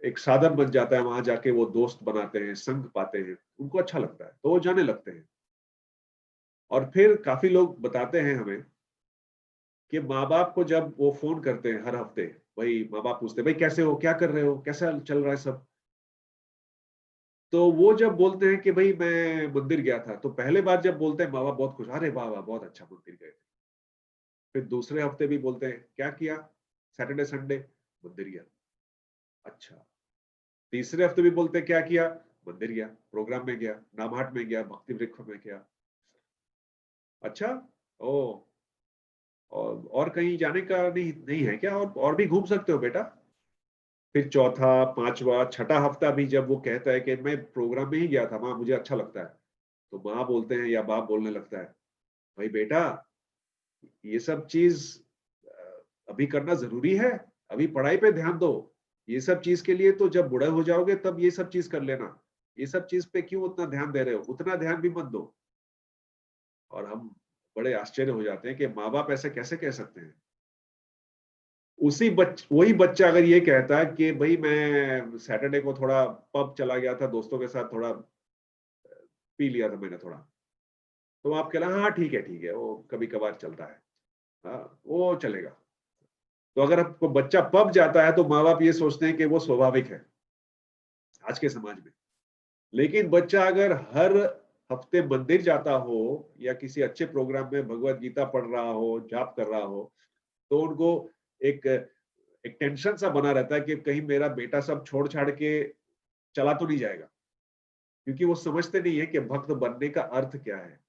एक साधन बन जाता है। वहां जाके वो दोस्त बनाते हैं, संग पाते हैं, उनको अच्छा लगता है तो वो जाने लगते हैं। और फिर काफी लोग बताते हैं हमें कि माँ बाप को जब वो फोन करते हैं हर हफ्ते, भाई माँ बाप पूछते हैं, भाई कैसे हो, क्या कर रहे हो, कैसा चल रहा है सब। तो वो जब बोलते हैं कि भाई मैं मंदिर गया था, तो पहले बार जब बोलते हैं माँ बाप बहुत खुश, अरे वाह वाह बहुत अच्छा, मंदिर गए थे। फिर दूसरे हफ्ते भी बोलते हैं क्या किया, सैटरडे संडे मंदिर गया। अच्छा। तीसरे हफ्ते भी बोलते हैं क्या किया, मंदिर गया, प्रोग्राम में गया, नामहाट में गया, भक्ति वृक्ष में गया। अच्छा। ओ। और कहीं जाने का नहीं नहीं है क्या, और भी घूम सकते हो बेटा। फिर चौथा, पांचवा, छठा हफ्ता भी जब वो कहता है कि मैं प्रोग्राम में ही गया था, माँ मुझे अच्छा लगता है, तो माँ बोलते हैं या बाप बोलने लगता है, भाई बेटा ये सब चीज अभी करना जरूरी है, अभी पढ़ाई पे ध्यान दो। ये सब चीज के लिए तो जब बूढ़े हो जाओगे तब ये सब चीज कर लेना। ये सब चीज पे क्यों उतना ध्यान दे रहे हो, उतना ध्यान भी मत दो। और हम बड़े आश्चर्य हो जाते हैं कि माँ बाप ऐसे कैसे कह सकते हैं। वही बच्चा अगर ये कहता है कि भाई मैं सैटरडे को थोड़ा पब चला गया था, दोस्तों के साथ थोड़ा पी लिया था मैंने थोड़ा, तो आप कहना हाँ ठीक है, वो कभी कभार चलता है, हाँ वो चलेगा। तो अगर आपको बच्चा पब जाता है तो माँ बाप ये सोचते हैं कि वो स्वाभाविक है आज के समाज में। लेकिन बच्चा अगर हर हफ्ते मंदिर जाता हो या किसी अच्छे प्रोग्राम में भगवत गीता पढ़ रहा हो, जाप कर रहा हो, तो उनको एक एक टेंशन सा बना रहता है कि कहीं मेरा बेटा सब छोड़ छाड़ के चला तो नहीं जाएगा, क्योंकि वो समझते नहीं है कि भक्त बनने का अर्थ क्या है।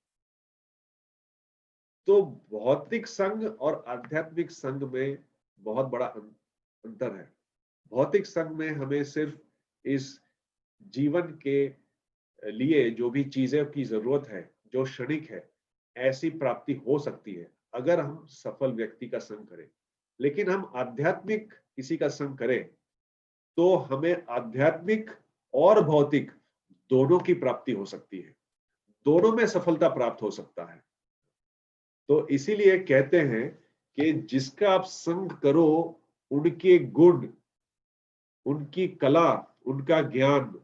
तो भौतिक संघ और आध्यात्मिक संघ में बहुत बड़ा अंतर है। भौतिक संघ में हमें सिर्फ इस जीवन के लिए जो भी चीजें की जरूरत है, जो क्षणिक है, ऐसी प्राप्ति हो सकती है अगर हम सफल व्यक्ति का संग करें। लेकिन हम आध्यात्मिक किसी का संग करें तो हमें आध्यात्मिक और भौतिक दोनों की प्राप्ति हो सकती है, दोनों में सफलता प्राप्त हो सकता है। तो इसीलिए कहते हैं कि जिसका आप संग करो, उनके गुण, उनकी कला, उनका ज्ञान,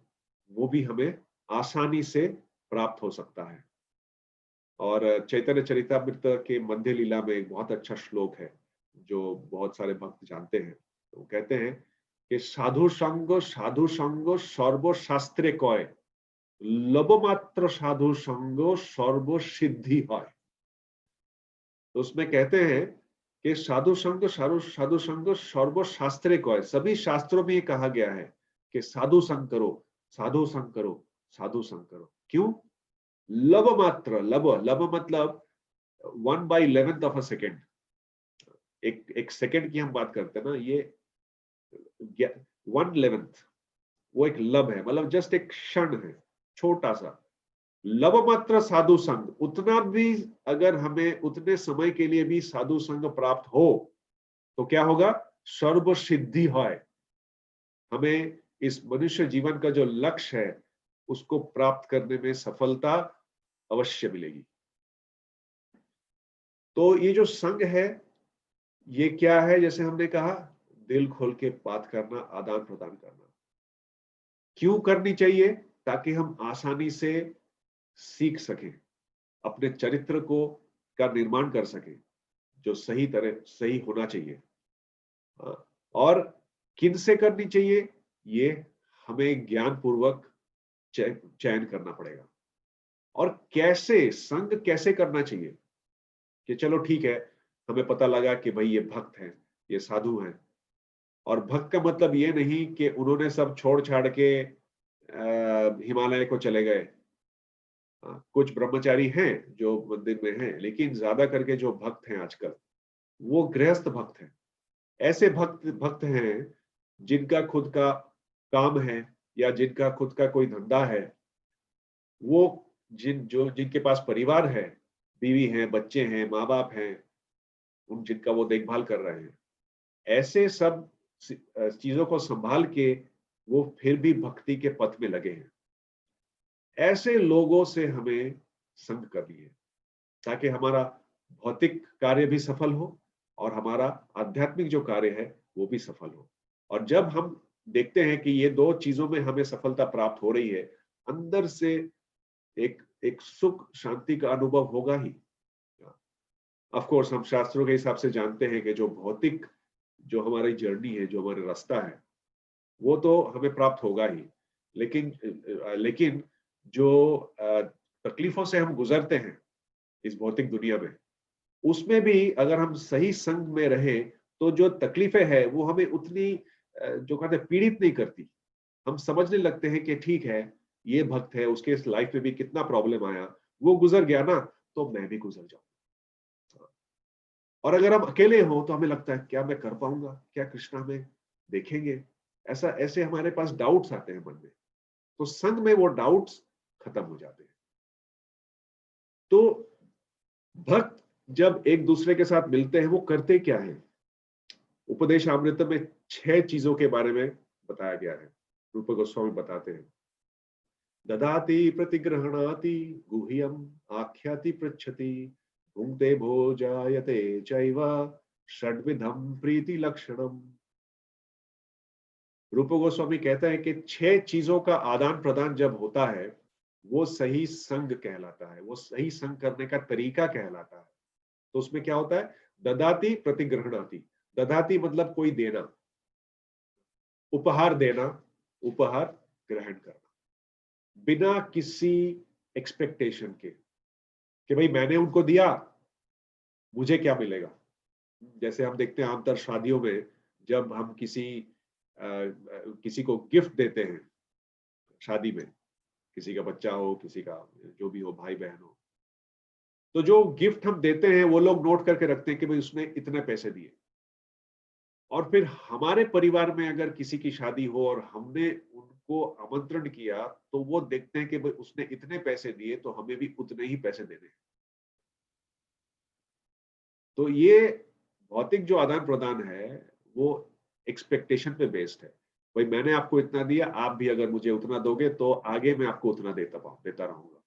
वो भी हमें आसानी से प्राप्त हो सकता है। और चैतन्य चरितामृत के मध्य लीला में एक बहुत अच्छा श्लोक है जो बहुत सारे भक्त जानते हैं। तो कहते हैं कि साधु संग सर्वशास्त्रे कय, लबमात्र साधु संग सर्व सिद्धि है। तो उसमें कहते हैं कि साधु संग सर्वशास्त्रे कय, सभी शास्त्रों में ये कहा गया है कि साधु संग करो, साधु संग करो, साधु संग करो। क्यों? लब मात्र, लब लब मतलब 1/11 ऑफ अ सेकेंड। एक सेकेंड की हम बात करते हैं ना, ये 1/11, वो एक लब है, मतलब जस्ट एक क्षण है, छोटा सा। लब मात्र साधु संग, उतना भी अगर हमें उतने समय के लिए भी साधु संग प्राप्त हो तो क्या होगा, सर्व सिद्धि है। हमें इस मनुष्य जीवन का जो लक्ष्य है उसको प्राप्त करने में सफलता अवश्य मिलेगी। तो ये जो संघ है, ये क्या है, जैसे हमने कहा, दिल खोल के बात करना, आदान प्रदान करना। क्यों करनी चाहिए? ताकि हम आसानी से सीख सकें, अपने चरित्र को का निर्माण कर सकें जो सही तरह सही होना चाहिए। और किन से करनी चाहिए, ये हमें ज्ञान पूर्वक चयन करना पड़ेगा। और कैसे संग कैसे करना चाहिए, कि चलो ठीक है, हमें पता लगा कि भाई ये भक्त हैं, ये साधु हैं। और भक्त का मतलब ये नहीं कि उन्होंने सब छोड़ छाड़ के हिमालय को चले गए, कुछ ब्रह्मचारी हैं जो मंदिर में हैं, लेकिन ज्यादा करके जो भक्त हैं आजकल वो गृहस्थ भक्त हैं। ऐसे भक्त भक्त हैं जिनका खुद का काम है या जिनका खुद का कोई धंधा है, वो जिनके पास परिवार है, बीवी है, बच्चे हैं, माँ बाप हैं, उन जिनका वो देखभाल कर रहे हैं, ऐसे सब चीजों को संभाल के वो फिर भी भक्ति के पथ में लगे हैं। ऐसे लोगों से हमें संग करनी है ताकि हमारा भौतिक कार्य भी सफल हो और हमारा आध्यात्मिक जो कार्य है वो भी सफल हो। और जब हम देखते हैं कि ये दो चीजों में हमें सफलता प्राप्त हो रही है, अंदर से एक एक सुख शांति का अनुभव होगा ही। ऑफ कोर्स हम शास्त्रों के हिसाब से जानते हैं कि जो भौतिक जो हमारी जर्नी है, जो हमारा रास्ता है, वो तो हमें प्राप्त होगा ही, लेकिन जो तकलीफों से हम गुजरते हैं इस भौतिक दुनिया में, उसमें भी अगर हम सही संग में रहे तो जो तकलीफें हैं वो हमें उतनी जो कहते हैं पीड़ित नहीं करती। हम समझने लगते हैं कि ठीक है, ये भक्त है, उसके इस लाइफ में भी कितना प्रॉब्लम आया, वो गुजर गया ना, तो मैं भी गुजर जाऊं। और अगर हम अकेले हो तो हमें लगता है क्या मैं कर पाऊंगा, क्या कृष्णा में देखेंगे, ऐसा ऐसे हमारे पास डाउट्स आते हैं मन में। तो संग में वो डाउट्स खत्म हो जाते हैं। तो भक्त जब एक दूसरे के साथ मिलते हैं वो करते क्या है? उपदेशामृत में 6 चीजों के बारे में बताया गया है। रूप गोस्वामी बताते हैं, ददाति प्रतिगृह्णाति गुह्यम आख्याति पृच्छति भुंक्ते भोजायते चैव षड्विधम प्रीति लक्षणम। रूप गोस्वामी कहता है कि 6 चीजों का आदान प्रदान जब होता है वो सही संग कहलाता है, वो सही संग करने का तरीका कहलाता है। तो उसमें क्या होता है? ददाति प्रतिगृह्णाति। ददाति मतलब कोई देना, उपहार देना, उपहार ग्रहण करना बिना किसी एक्सपेक्टेशन के कि भाई मैंने उनको दिया, मुझे क्या मिलेगा। जैसे हम देखते हैं आमतौर शादियों में, जब हम किसी को गिफ्ट देते हैं शादी में, किसी का बच्चा हो, किसी का जो भी हो, भाई बहन हो, तो जो गिफ्ट हम देते हैं वो लोग नोट करके रखते हैं कि भाई उसने इतने पैसे दिए। और फिर हमारे परिवार में अगर किसी की शादी हो और हमने उनको आमंत्रण किया, तो वो देखते हैं कि भाई उसने इतने पैसे दिए तो हमें भी उतने ही पैसे देने हैं। तो ये भौतिक जो आदान प्रदान है वो एक्सपेक्टेशन पे बेस्ड है। भाई मैंने आपको इतना दिया, आप भी अगर मुझे उतना दोगे तो आगे मैं आपको उतना देता रहूंगा।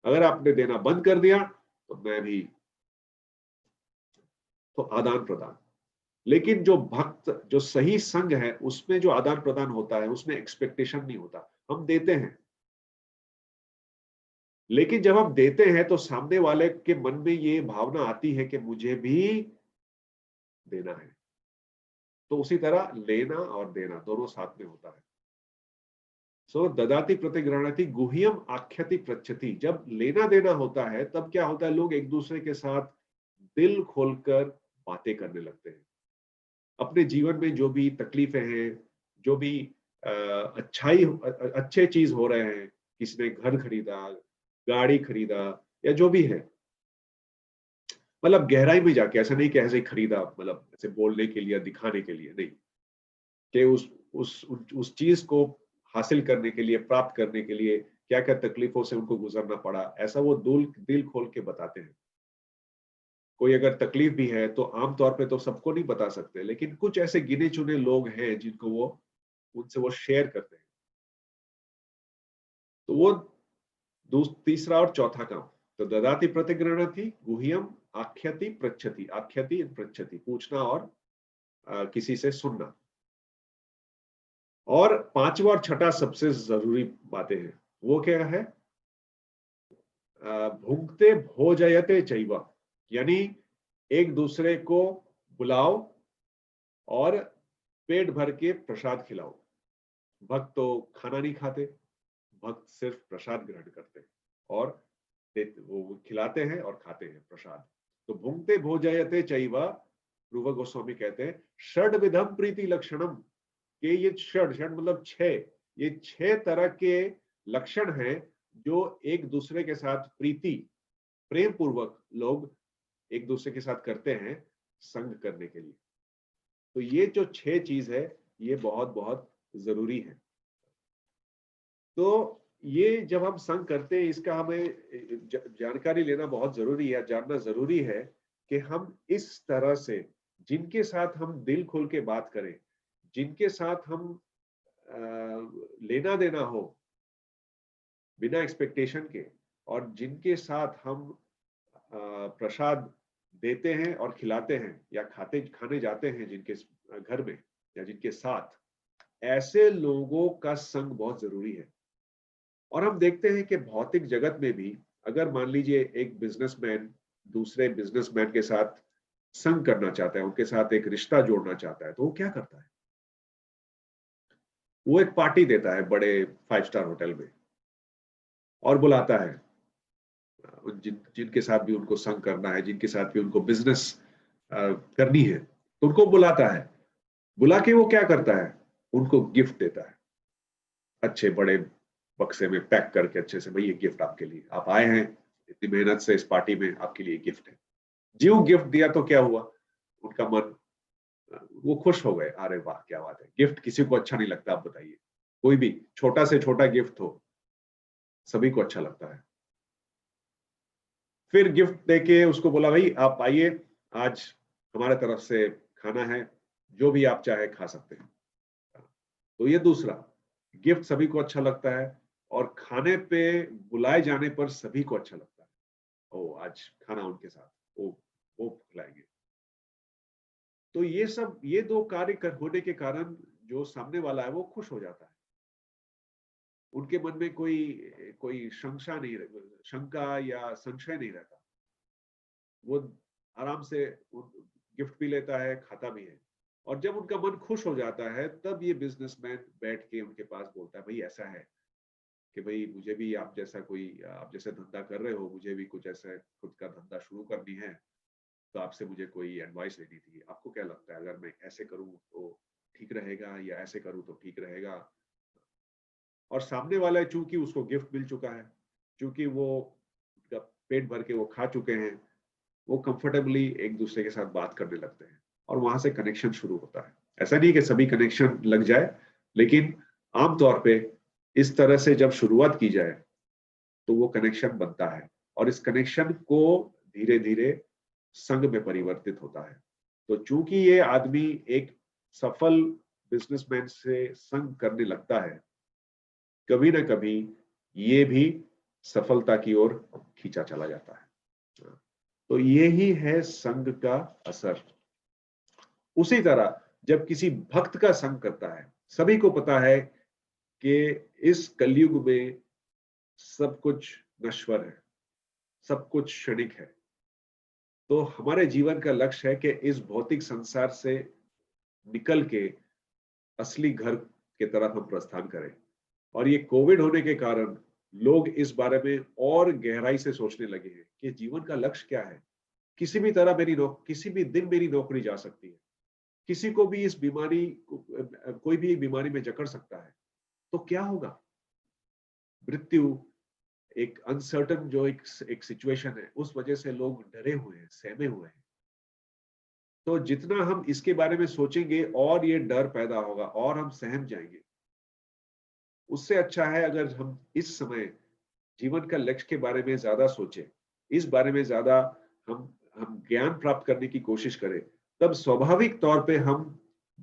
अगर आपने देना बंद कर दिया तो मैं भी, तो आदान प्रदान। लेकिन जो भक्त, जो सही संग है, उसमें जो आदान प्रदान होता है उसमें एक्सपेक्टेशन नहीं होता, हम देते हैं। लेकिन जब हम देते हैं तो सामने वाले के मन में ये भावना आती है कि मुझे भी देना है। तो उसी तरह लेना और देना दोनों साथ में होता है। सो ददाति प्रतिगृह्णाति गुह्यम आख्याति पृच्छति। जब लेना देना होता है तब क्या होता है, लोग एक दूसरे के साथ दिल खोलकर बातें करने लगते हैं। अपने जीवन में जो भी तकलीफें हैं, जो भी अच्छे चीज हो रहे हैं, किसी ने घर खरीदा, गाड़ी खरीदा, या जो भी है, मतलब गहराई में जाके, ऐसा नहीं कि ऐसे ही खरीदा, मतलब ऐसे बोलने के लिए, दिखाने के लिए नहीं, कि उस चीज को हासिल करने के लिए, प्राप्त करने के लिए क्या क्या तकलीफों से उनको गुजरना पड़ा, ऐसा वो दिल खोल के बताते हैं। कोई अगर तकलीफ भी है तो आमतौर पे तो सबको नहीं बता सकते, लेकिन कुछ ऐसे गिने चुने लोग हैं जिनको वो, उनसे वो शेयर करते हैं। तो वो तीसरा और चौथा काम। तो ददाति प्रतिगृह्णाति गुह्यम आख्याति पृच्छति। आख्याति पृच्छति, पूछना और किसी से सुनना। और पांचवा और छठा सबसे जरूरी बातें हैं। वो क्या है? भुंक्ते भोजयते चैव, यानी एक दूसरे को बुलाओ और पेट भर के प्रसाद खिलाओ। भक्त तो खाना नहीं खाते, भक्त सिर्फ प्रसाद ग्रहण करते हैं और वो खिलाते हैं और खाते हैं प्रसाद। तो भुंक्ते भोजयते चैव, ध्रुव गोस्वामी कहते हैं, षड विधम प्रीति लक्षणम, कि ये षड षड मतलब 6, ये 6 तरह के लक्षण हैं जो एक दूसरे के साथ प्रीति प्रेम पूर्वक लोग एक दूसरे के साथ करते हैं संग करने के लिए। तो ये जो 6 चीज है ये बहुत बहुत जरूरी है। तो ये जब हम संग करते हैं इसका हमें जानकारी लेना बहुत जरूरी है, जानना जरूरी है कि हम इस तरह से जिनके साथ हम दिल खोल के बात करें, जिनके साथ हम लेना देना हो बिना एक्सपेक्टेशन के, और जिनके साथ हम प्रसाद देते हैं और खिलाते हैं या खाने जाते हैं जिनके घर में या जिनके साथ, ऐसे लोगों का संग बहुत जरूरी है। और हम देखते हैं कि भौतिक जगत में भी अगर मान लीजिए एक बिजनेसमैन दूसरे बिजनेसमैन के साथ संग करना चाहता है, उनके साथ एक रिश्ता जोड़ना चाहता है, तो वो क्या करता है? वो एक पार्टी देता है बड़े 5 स्टार होटल में और बुलाता है जिनके साथ भी उनको संग करना है, जिनके साथ भी उनको बिजनेस करनी है, तो उनको बुलाता है। बुला के वो क्या करता है? उनको गिफ्ट देता है, अच्छे बड़े बक्से में पैक करके अच्छे से, भाई ये गिफ्ट आपके लिए, आप आए हैं इतनी मेहनत से इस पार्टी में, आपके लिए गिफ्ट है। जो गिफ्ट दिया तो क्या हुआ? उनका मन, वो खुश हो गए, अरे वाह क्या बात है। गिफ्ट किसी को अच्छा नहीं लगता? आप बताइए, कोई भी छोटा से छोटा गिफ्ट हो सभी को अच्छा लगता है। फिर गिफ्ट देके उसको बोला, भाई आप आइए, आज हमारे तरफ से खाना है, जो भी आप चाहे खा सकते हैं। तो ये दूसरा, गिफ्ट सभी को अच्छा लगता है और खाने पे बुलाए जाने पर सभी को अच्छा लगता है। ओ आज खाना उनके साथ, वो खिलाएंगे। तो ये सब, ये दो कार्य होने के कारण जो सामने वाला है वो खुश हो जाता है। उनके मन में कोई कोई शंका या संशय नहीं रहता। वो आराम से गिफ्ट भी लेता है, खाता भी है। और जब उनका मन खुश हो जाता है तब ये बिजनेसमैन बैठ के उनके पास बोलता है, भाई ऐसा है कि भाई मुझे भी आप जैसे धंधा कर रहे हो, मुझे भी कुछ ऐसा खुद का धंधा शुरू करनी है, तो आपसे मुझे कोई एडवाइस लेनी थी। आपको क्या लगता है, अगर मैं ऐसे करूं तो ठीक रहेगा या ऐसे करूं तो ठीक रहेगा? और सामने वाला है, चूंकि उसको गिफ्ट मिल चुका है, चूंकि वो पेट भर के वो खा चुके हैं, वो कंफर्टेबली एक दूसरे के साथ बात करने लगते हैं और वहां से कनेक्शन शुरू होता है। ऐसा नहीं कि सभी कनेक्शन लग जाए, लेकिन आमतौर पे इस तरह से जब शुरुआत की जाए तो वो कनेक्शन बनता है और इस कनेक्शन को धीरे धीरे संघ में परिवर्तित होता है। तो चूंकि ये आदमी एक सफल बिजनेसमैन से संग करने लगता है, कभी ना कभी ये भी सफलता की ओर खींचा चला जाता है। तो ये ही है संघ का असर। उसी तरह जब किसी भक्त का संग करता है, सभी को पता है कि इस कलयुग में सब कुछ नश्वर है, सब कुछ क्षणिक है। तो हमारे जीवन का लक्ष्य है कि इस भौतिक संसार से निकल के असली घर की तरफ हम प्रस्थान करें। और ये कोविड होने के कारण लोग इस बारे में और गहराई से सोचने लगे हैं कि जीवन का लक्ष्य क्या है। किसी भी तरह किसी भी दिन मेरी नौकरी जा सकती है, किसी को भी इस बीमारी कोई भी बीमारी में जकड़ सकता है, तो क्या होगा? मृत्यु एक अनसर्टन जो एक सिचुएशन है, उस वजह से लोग डरे हुए हैं, सहमे हुए हैं। तो जितना हम इसके बारे में सोचेंगे और ये डर पैदा होगा और हम सहम जाएंगे। उससे अच्छा है अगर हम इस समय जीवन का लक्ष्य के बारे में ज्यादा सोचें, इस बारे में ज्यादा हम ज्ञान प्राप्त करने की कोशिश करें, तब स्वाभाविक तौर पे हम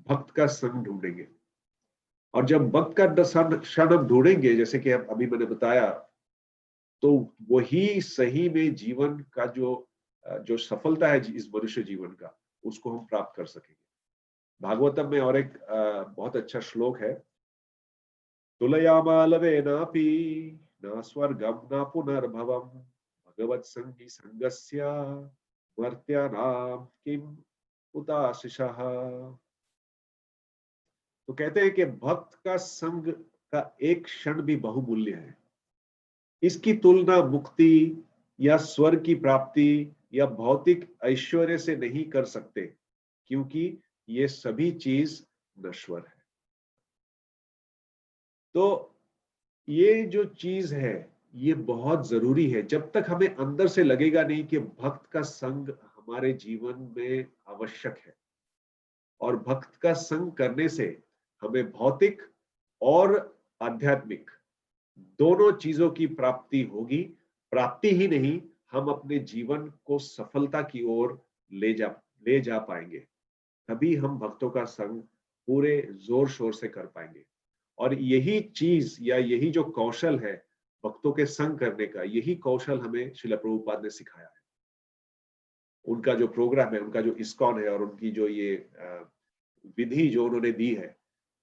भक्त का संग ढूंढेंगे। और जब भक्त का क्षण हम ढूंढेंगे, जैसे कि अभी मैंने बताया, तो वही सही में जीवन का जो सफलता है इस मनुष्य जीवन का, उसको हम प्राप्त कर सकेंगे। भागवतम में और एक बहुत अच्छा श्लोक है, तुलयामालवेनापि न स्वर्गम न पुनर्भवम भगवत संगी संगस्य मर्त्यानाम किम उताशिषः। तो कहते हैं कि भक्त का संग का एक क्षण भी बहुमूल्य है। इसकी तुलना मुक्ति या स्वर्ग की प्राप्ति या भौतिक ऐश्वर्य से नहीं कर सकते, क्योंकि ये सभी चीज नश्वर है। तो ये जो चीज है, ये बहुत जरूरी है। जब तक हमें अंदर से लगेगा नहीं कि भक्त का संग हमारे जीवन में आवश्यक है, और भक्त का संग करने से हमें भौतिक और आध्यात्मिक दोनों चीजों की प्राप्ति होगी। प्राप्ति ही नहीं, हम अपने जीवन को सफलता की ओर ले जा पाएंगे। तभी हम भक्तों का संग पूरे जोर शोर से कर पाएंगे। और यही चीज या यही जो कौशल है भक्तों के संग करने का, यही कौशल हमें श्रील प्रभुपाद ने सिखाया है। उनका जो प्रोग्राम है, उनका जो इस्कॉन है, और उनकी जो ये विधि जो उन्होंने दी है,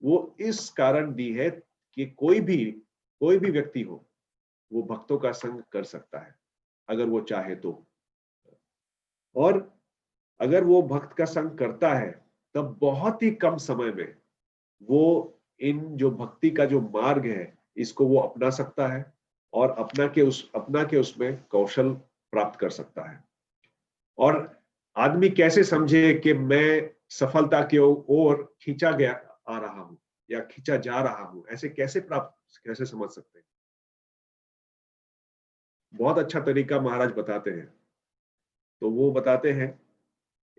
वो इस कारण दी है कि कोई भी व्यक्ति हो, वो भक्तों का संग कर सकता है अगर वो चाहे तो। और अगर वो भक्त का संग करता है तब बहुत ही कम समय में वो इन जो भक्ति का जो मार्ग है इसको वो अपना सकता है, और अपना के उसमें कौशल प्राप्त कर सकता है। और आदमी कैसे समझे कि मैं सफलता की ओर खींचा गया आ रहा हूं या खींचा जा रहा हूं, ऐसे कैसे समझ सकते हैं? बहुत अच्छा तरीका महाराज बताते हैं। तो वो बताते हैं,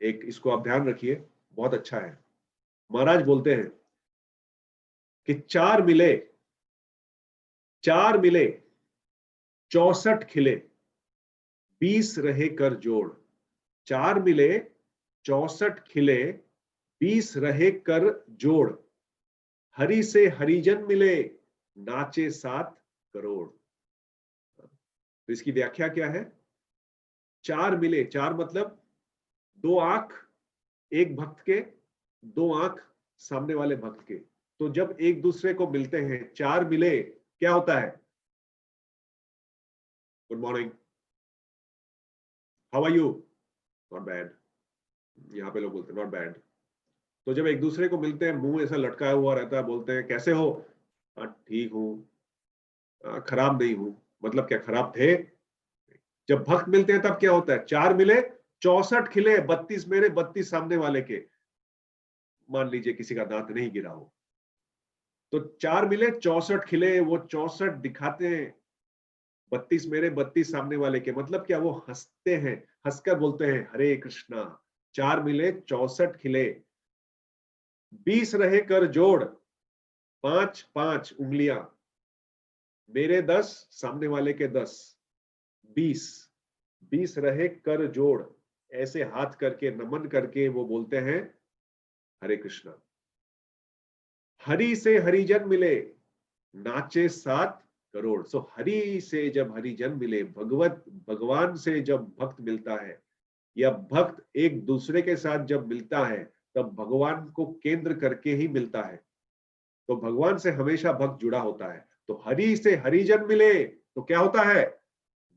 एक इसको आप ध्यान रखिए, बहुत अच्छा है। महाराज बोलते हैं कि 4 मिले 64 खिले 20 रहे कर जोड़। 4 मिले 64 खिले 20 रहे कर जोड़। हरि से हरिजन मिले नाचे 7 करोड़। तो इसकी व्याख्या क्या है? 4 मिले, 4 मतलब 2 आंख एक भक्त के, 2 आंख सामने वाले भक्त के। तो जब एक दूसरे को मिलते हैं, 4 मिले, क्या होता है? Good morning, how are you? Not bad. यहाँ पे लोग बोलते हैं नॉट बैड। तो जब एक दूसरे को मिलते हैं, मुंह ऐसा लटकाया हुआ रहता है, बोलते हैं कैसे हो? ठीक हूं, खराब नहीं हूं। मतलब क्या खराब थे? जब भक्त मिलते हैं तब क्या होता है? 4 मिले 64 खिले, 32 मेरे 32 सामने वाले के। मान लीजिए किसी का दांत नहीं गिरा हो, तो 4 मिले 64 खिले, वो 64 दिखाते हैं, 32 मेरे 32 सामने वाले के। मतलब क्या? वो हंसते हैं, हंसकर बोलते हैं हरे कृष्णा। 4 मिले 64 खिले, 20 रहे कर जोड़, 5 5 उंगलियां, मेरे 10 सामने वाले के 10, 20 रहे कर जोड़। ऐसे हाथ करके नमन करके वो बोलते हैं हरे कृष्णा। हरि से हरिजन मिले नाचे 7 करोड़। सो हरि से जब हरिजन मिले, भगवान से जब भक्त मिलता है, या भक्त एक दूसरे के साथ जब मिलता है, तब भगवान को केंद्र करके ही मिलता है। तो भगवान से हमेशा भक्त जुड़ा होता है। तो हरि से हरिजन मिले तो क्या होता है?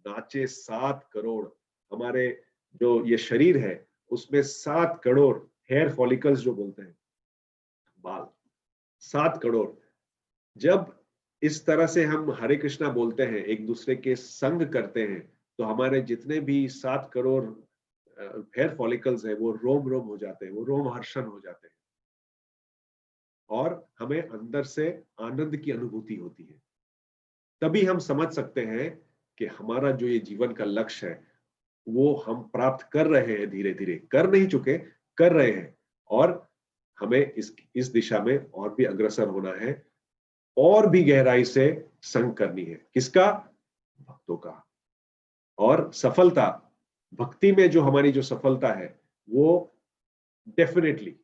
नाचे 7 करोड़। हमारे जो ये शरीर है उसमें 7 करोड़ हेयर फॉलिकल्स जो बोलते हैं, बाल, 7 करोड़। जब इस तरह से हम हरे कृष्णा बोलते हैं, एक दूसरे के संग करते हैं, तो हमारे जितने भी 7 करोड़ हेयर फॉलिकल्स है वो रोम रोम हो जाते हैं, वो रोम हर्षण हो जाते हैं, और हमें अंदर से आनंद की अनुभूति होती है। तभी हम समझ सकते हैं कि हमारा जो ये जीवन का लक्ष्य है वो हम प्राप्त कर रहे हैं, धीरे धीरे, कर नहीं चुके, कर रहे हैं। और हमें इस दिशा में और भी अग्रसर होना है, और भी गहराई से संग करनी है। किसका? भक्तों का। और सफलता, भक्ति में जो हमारी जो सफलता है वो डेफिनेटली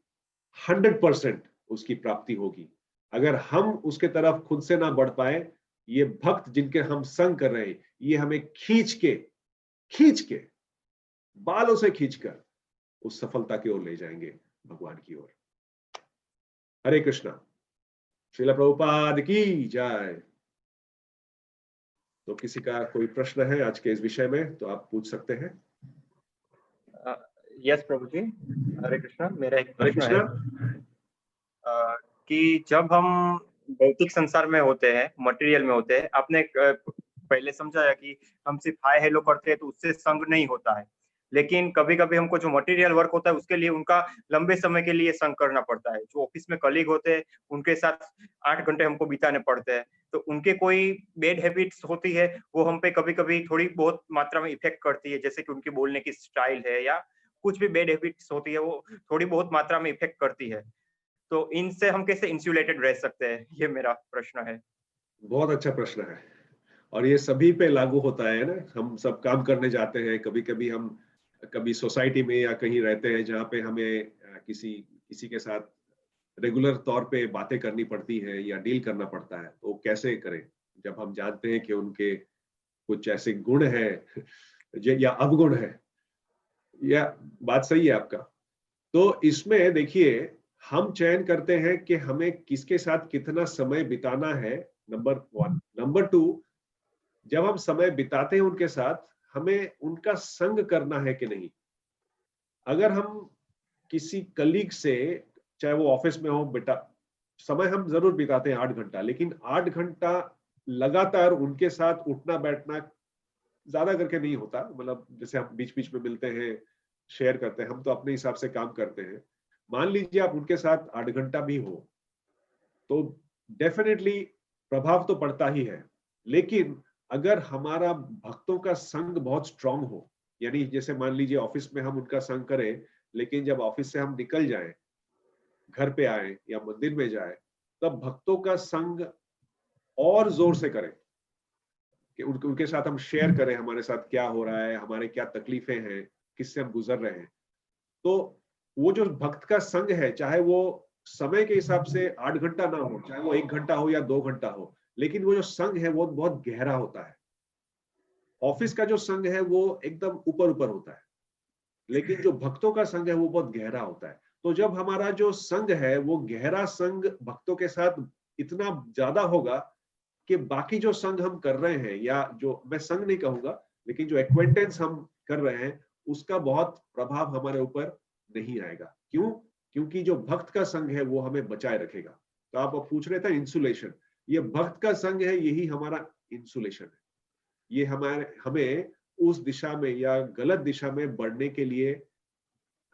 100% उसकी प्राप्ति होगी। अगर हम उसके तरफ खुद से ना बढ़ पाए, ये भक्त जिनके हम संग कर रहे हैं, ये हमें खींच के बालों से खींचकर उस सफलता की ओर ले जाएंगे, भगवान की ओर। हरे कृष्णा। श्रील प्रभुपाद की जय। तो किसी का कोई प्रश्न है आज के इस विषय में तो आप पूछ सकते हैं। यस प्रभु जी, हरे कृष्णा। मेरा एक हरे प्रश्न है कि जब हम भौतिक संसार में होते हैं, मटेरियल में होते हैं, आपने पहले समझाया कि हम सिर्फ हाय हेलो करते हैं तो उससे संग नहीं होता है, लेकिन कभी कभी हमको जो मटेरियल वर्क होता है उसके लिए उनका लंबे समय के लिए संग करना पड़ता है। जो ऑफिस में कलीग होते हैं उनके साथ 8 घंटे हमको बिताने पड़ते हैं, तो उनके कोई बैड हैबिट्स होती है वो हम पे कभी कभी थोड़ी बहुत मात्रा में इफेक्ट करती है, जैसे कि उनकी बोलने की स्टाइल है या कुछ भी बैड हैबिट्स होती है वो थोड़ी बहुत मात्रा में इफेक्ट करती है। तो इनसे हम कैसे इंसुलेटेड रह सकते हैं, ये मेरा प्रश्न है। बहुत अच्छा प्रश्न है और ये सभी पे लागू होता है ना। हम सब काम करने जाते हैं, कभी कभी हम कभी सोसाइटी में या कहीं रहते हैं जहाँ पे हमें किसी किसी के साथ रेगुलर तौर पे बातें करनी पड़ती है या डील करना पड़ता है, तो कैसे करें जब हम जानते हैं कि उनके कुछ ऐसे गुण है या अवगुण है। या बात सही है आपका। तो इसमें देखिए, हम चयन करते हैं कि हमें किसके साथ कितना समय बिताना है, नंबर 1। नंबर 2, जब हम समय बिताते हैं उनके साथ, हमें उनका संग करना है कि नहीं। अगर हम किसी कलीग से, चाहे वो ऑफिस में हो, बेटा समय हम जरूर बिताते हैं 8 घंटा, लेकिन 8 घंटा लगातार उनके साथ उठना बैठना ज्यादा करके नहीं होता। मतलब जैसे हम बीच बीच में मिलते हैं, शेयर करते हैं, हम तो अपने हिसाब से काम करते हैं। मान लीजिए आप उनके साथ 8 घंटा भी हो तो डेफिनेटली प्रभाव तो पड़ता ही है। लेकिन अगर हमारा भक्तों का संग बहुत स्ट्रांग हो, यानी जैसे मान लीजिए ऑफिस में हम उनका संग करें, लेकिन जब ऑफिस से हम निकल जाएं, घर पे आए या मंदिर में जाए, तब भक्तों का संग और जोर से करें कि उनके साथ हम शेयर करें हमारे साथ क्या हो रहा है, हमारे क्या तकलीफें हैं, किससे हम गुजर रहे हैं। तो वो जो भक्त का संग है, चाहे वो समय के हिसाब से 8 घंटा ना हो, चाहे वो 1 घंटा हो या 2 घंटा हो, लेकिन वो जो संग है वो बहुत गहरा होता है। ऑफिस का जो संग है वो एकदम ऊपर ऊपर होता है, लेकिन जो भक्तों का संग है वो बहुत गहरा होता है। तो जब हमारा जो संग है वो गहरा संग भक्तों के साथ इतना ज्यादा होगा कि बाकी जो संग हम कर रहे हैं, या जो मैं संग नहीं कहूंगा, लेकिन जो एक्वेंटेंस हम कर रहे हैं, उसका बहुत प्रभाव हमारे ऊपर नहीं आएगा। क्यों? क्योंकि जो भक्त का संग है वो हमें बचाए रखेगा। तो आप पूछ रहे थे इंसुलेशन, ये भक्त का संग है, यही हमारा इंसुलेशन है। ये हमें उस दिशा में या गलत दिशा में बढ़ने के लिए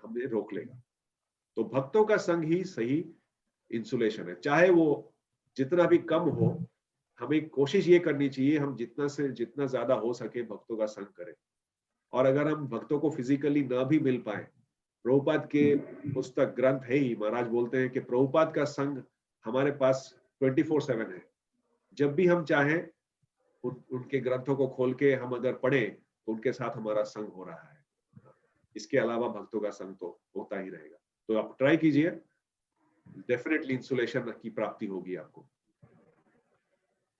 हमें रोक लेगा। तो भक्तों का संग ही सही इंसुलेशन है। चाहे वो जितना भी कम हो, हमें कोशिश ये करनी चाहिए हम जितना से जितना ज्यादा हो सके भक्तों का संग करें। और अगर हम भक्तों को फिजिकली ना भी मिल पाए, प्रभुपाद के पुस्तक ग्रंथ है ही, महाराज बोलते हैं कि प्रभुपाद का संग हमारे पास 24/7 है। जब भी हम चाहें उनके ग्रंथों को खोल के हम अगर पढ़े तो उनके साथ हमारा संग हो रहा है। इसके अलावा भक्तों का संग तो होता ही रहेगा। तो आप ट्राई कीजिए, डेफिनेटली इंसुलेशन की प्राप्ति होगी आपको।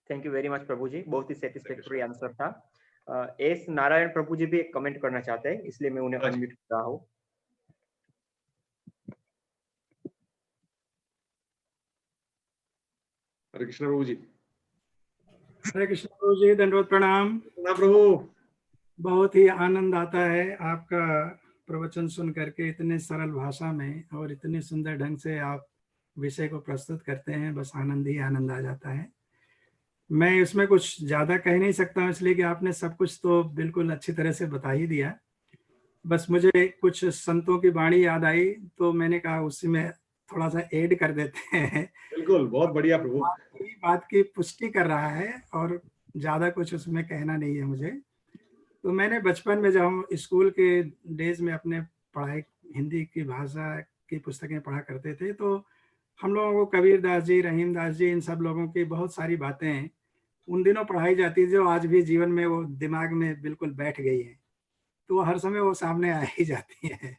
थैंक यू वेरी मच प्रभु जी, बहुत ही सेटिस्फैक्टरी आंसर था। एस नारायण प्रभु जी भी एक कमेंट करना चाहते हैं, इसलिए मैं उन्हें अनम्यूट कर रहा हूँ। हरे कृष्ण प्रभु जी। हरे कृष्ण प्रभु जी, दंडवत प्रणाम। प्रभु, बहुत ही आनंद आता है आपका प्रवचन सुन करके, इतने सरल भाषा में और इतने सुंदर ढंग से आप विषय को प्रस्तुत करते हैं, बस आनंद ही आनंद आ जाता है। मैं इसमें कुछ ज्यादा कह नहीं सकता हूँ, इसलिए कि आपने सब कुछ तो बिल्कुल अच्छी तरह से बता ही दिया। बस मुझे कुछ संतों की वाणी याद आई तो मैंने कहा उसी में थोड़ा सा ऐड कर देते हैं। बिल्कुल, बहुत बढ़िया प्रभु। बात की पुष्टि कर रहा है और ज्यादा कुछ उसमें कहना नहीं है मुझे। तो मैंने बचपन में जब हम स्कूल के डेज में अपने पढ़ाई हिंदी की भाषा की पुस्तकें पढ़ा करते थे, तो हम लोगों को कबीर दास जी, रहीम दास जी, इन सब लोगों की बहुत सारी बातें उन दिनों पढ़ाई जाती थी, जो आज भी जीवन में वो दिमाग में बिल्कुल बैठ गई है, तो हर समय वो सामने आ ही जाती है।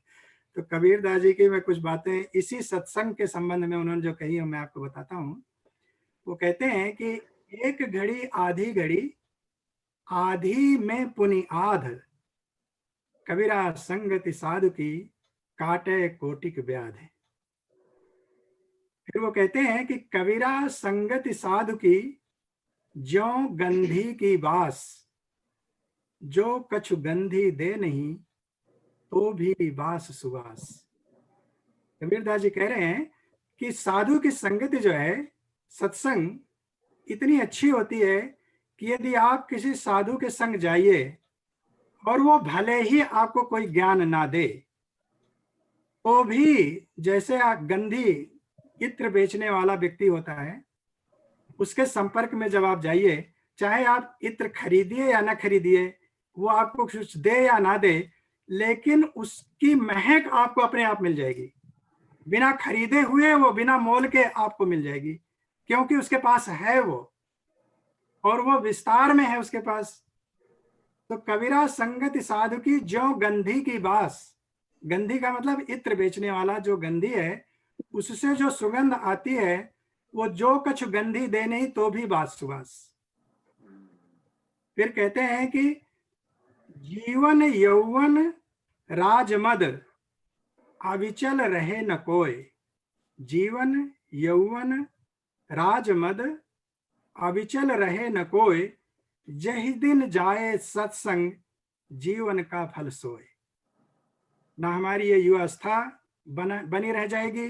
तो कबीर दास जी की मैं कुछ बातें इसी सत्संग के संबंध में उन्होंने जो कही मैं आपको बताता हूँ। वो कहते हैं कि एक घड़ी आधी घड़ी, आधी में पुनि आध, कबीरा संगति साधु की, काटे कोटिक व्याध। फिर वो कहते हैं कि कबीरा संगति साधु की, ज्यों गंधी की बास, जो कछु गंधी दे नहीं, तो भी बास सुबास। कबीरदास जी कह रहे हैं कि साधु की संगति जो है, सत्संग, इतनी अच्छी होती है कि यदि आप किसी साधु के संग जाइए और वो भले ही आपको कोई ज्ञान ना दे तो भी, जैसे आप गंधी इत्र बेचने वाला व्यक्ति होता है, उसके संपर्क में जब आप जाइए, चाहे आप इत्र खरीदिए या ना खरीदिए, वो आपको कुछ दे या ना दे, लेकिन उसकी महक आपको अपने आप मिल जाएगी, बिना खरीदे हुए, वो बिना मोल के आपको मिल जाएगी, क्योंकि उसके पास है वो, और वो विस्तार में है उसके पास। तो कबीरा संगति साधु की ज्यों गंधी की बास, गंधी का मतलब इत्र बेचने वाला जो गंधी है, उससे जो सुगंध आती है, वो जो कछु गंधी दे नहीं तो भी बास सुबास। फिर कहते हैं कि जीवन यौवन राजमद अविचल रहे न कोय, जीवन यौवन राजमद अविचल रहे न कोय, जहि दिन जाए सत्संग जीवन का फल सोए। ना हमारी ये युवावस्था बनी रह जाएगी,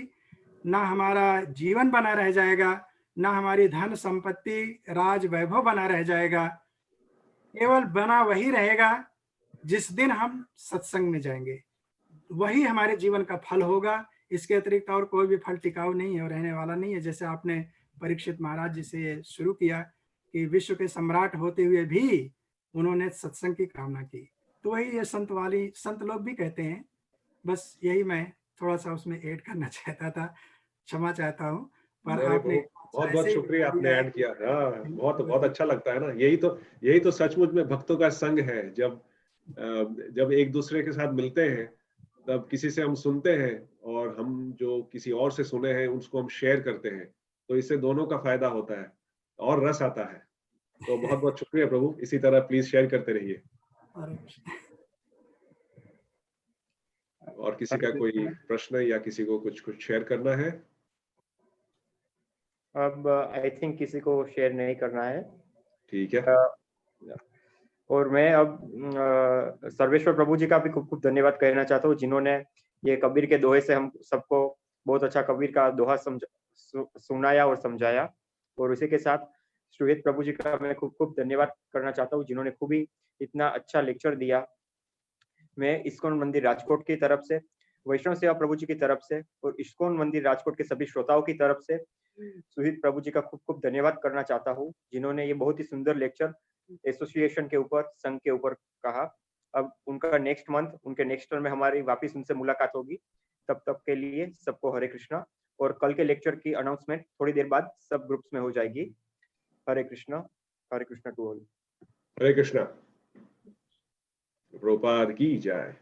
ना हमारा जीवन बना रह जाएगा, ना हमारी धन संपत्ति राज वैभव बना रह जाएगा, केवल बना वही रहेगा जिस दिन हम सत्संग में जाएंगे, वही हमारे जीवन का फल होगा। इसके अतिरिक्त और कोई भी फल टिकाऊ नहीं है और रहने वाला नहीं है। जैसे आपने परीक्षित महाराज जी से ये शुरू किया कि विश्व के सम्राट होते हुए भी उन्होंने सत्संग की कामना की, तो वही ये संत लोग भी कहते हैं। बस यही मैं थोड़ा सा उसमें ऐड करना चाहता था, क्षमा चाहता हूँ, पर आपने बहुत बहुत शुक्रिया, आपने ऐड किया। हाँ, बहुत बहुत अच्छा लगता है ना, यही तो सचमुच में भक्तों का संग है। जब एक दूसरे के साथ मिलते हैं, तब किसी से हम सुनते हैं और हम जो किसी और से सुने हैं उसको हम शेयर करते हैं, तो इससे दोनों का फायदा होता है और रस आता है। तो बहुत बहुत शुक्रिया प्रभु, इसी तरह प्लीज शेयर करते रहिए। और किसी का कोई प्रश्न या किसी को कुछ शेयर करना है? अब आई थिंक किसी को शेयर नहीं करना है। ठीक है। और मैं अब सर्वेश्वर प्रभु जी का भी खूब खूब धन्यवाद कहना चाहता हूँ, जिन्होंने ये कबीर के दोहे से हम सबको बहुत अच्छा कबीर का दोहा सुनाया और समझाया। और उसी के साथ सुहेत प्रभु जी का मैं खूब खूब धन्यवाद करना चाहता हूँ, जिन्होंने खूब ही इतना अच्छा लेक्चर दिया। मैं इस्कॉन मंदिर राजकोट की तरफ से, वैष्णव सेवा प्रभु जी की तरफ से और इस्कॉन मंदिर राजकोट के सभी श्रोताओं की तरफ से सुहित प्रभु जी का खूब खूब धन्यवाद करना चाहता हूँ, जिन्होंने ये बहुत ही सुंदर लेक्चर एसोसिएशन के ऊपर, संघ के ऊपर कहा। अब उनका नेक्स्ट मंथ, उनके नेक्स्ट टर्म में हमारी वापस उनसे मुलाकात होगी। तब तक के लिए सबको हरे कृष्णा। और कल के लेक्चर की अनाउंसमेंट थोड़ी देर बाद सब ग्रुप्स में हो जाएगी। हरे कृष्णा टू ऑल। हरे कृष्णा। प्रभुपाद की जय।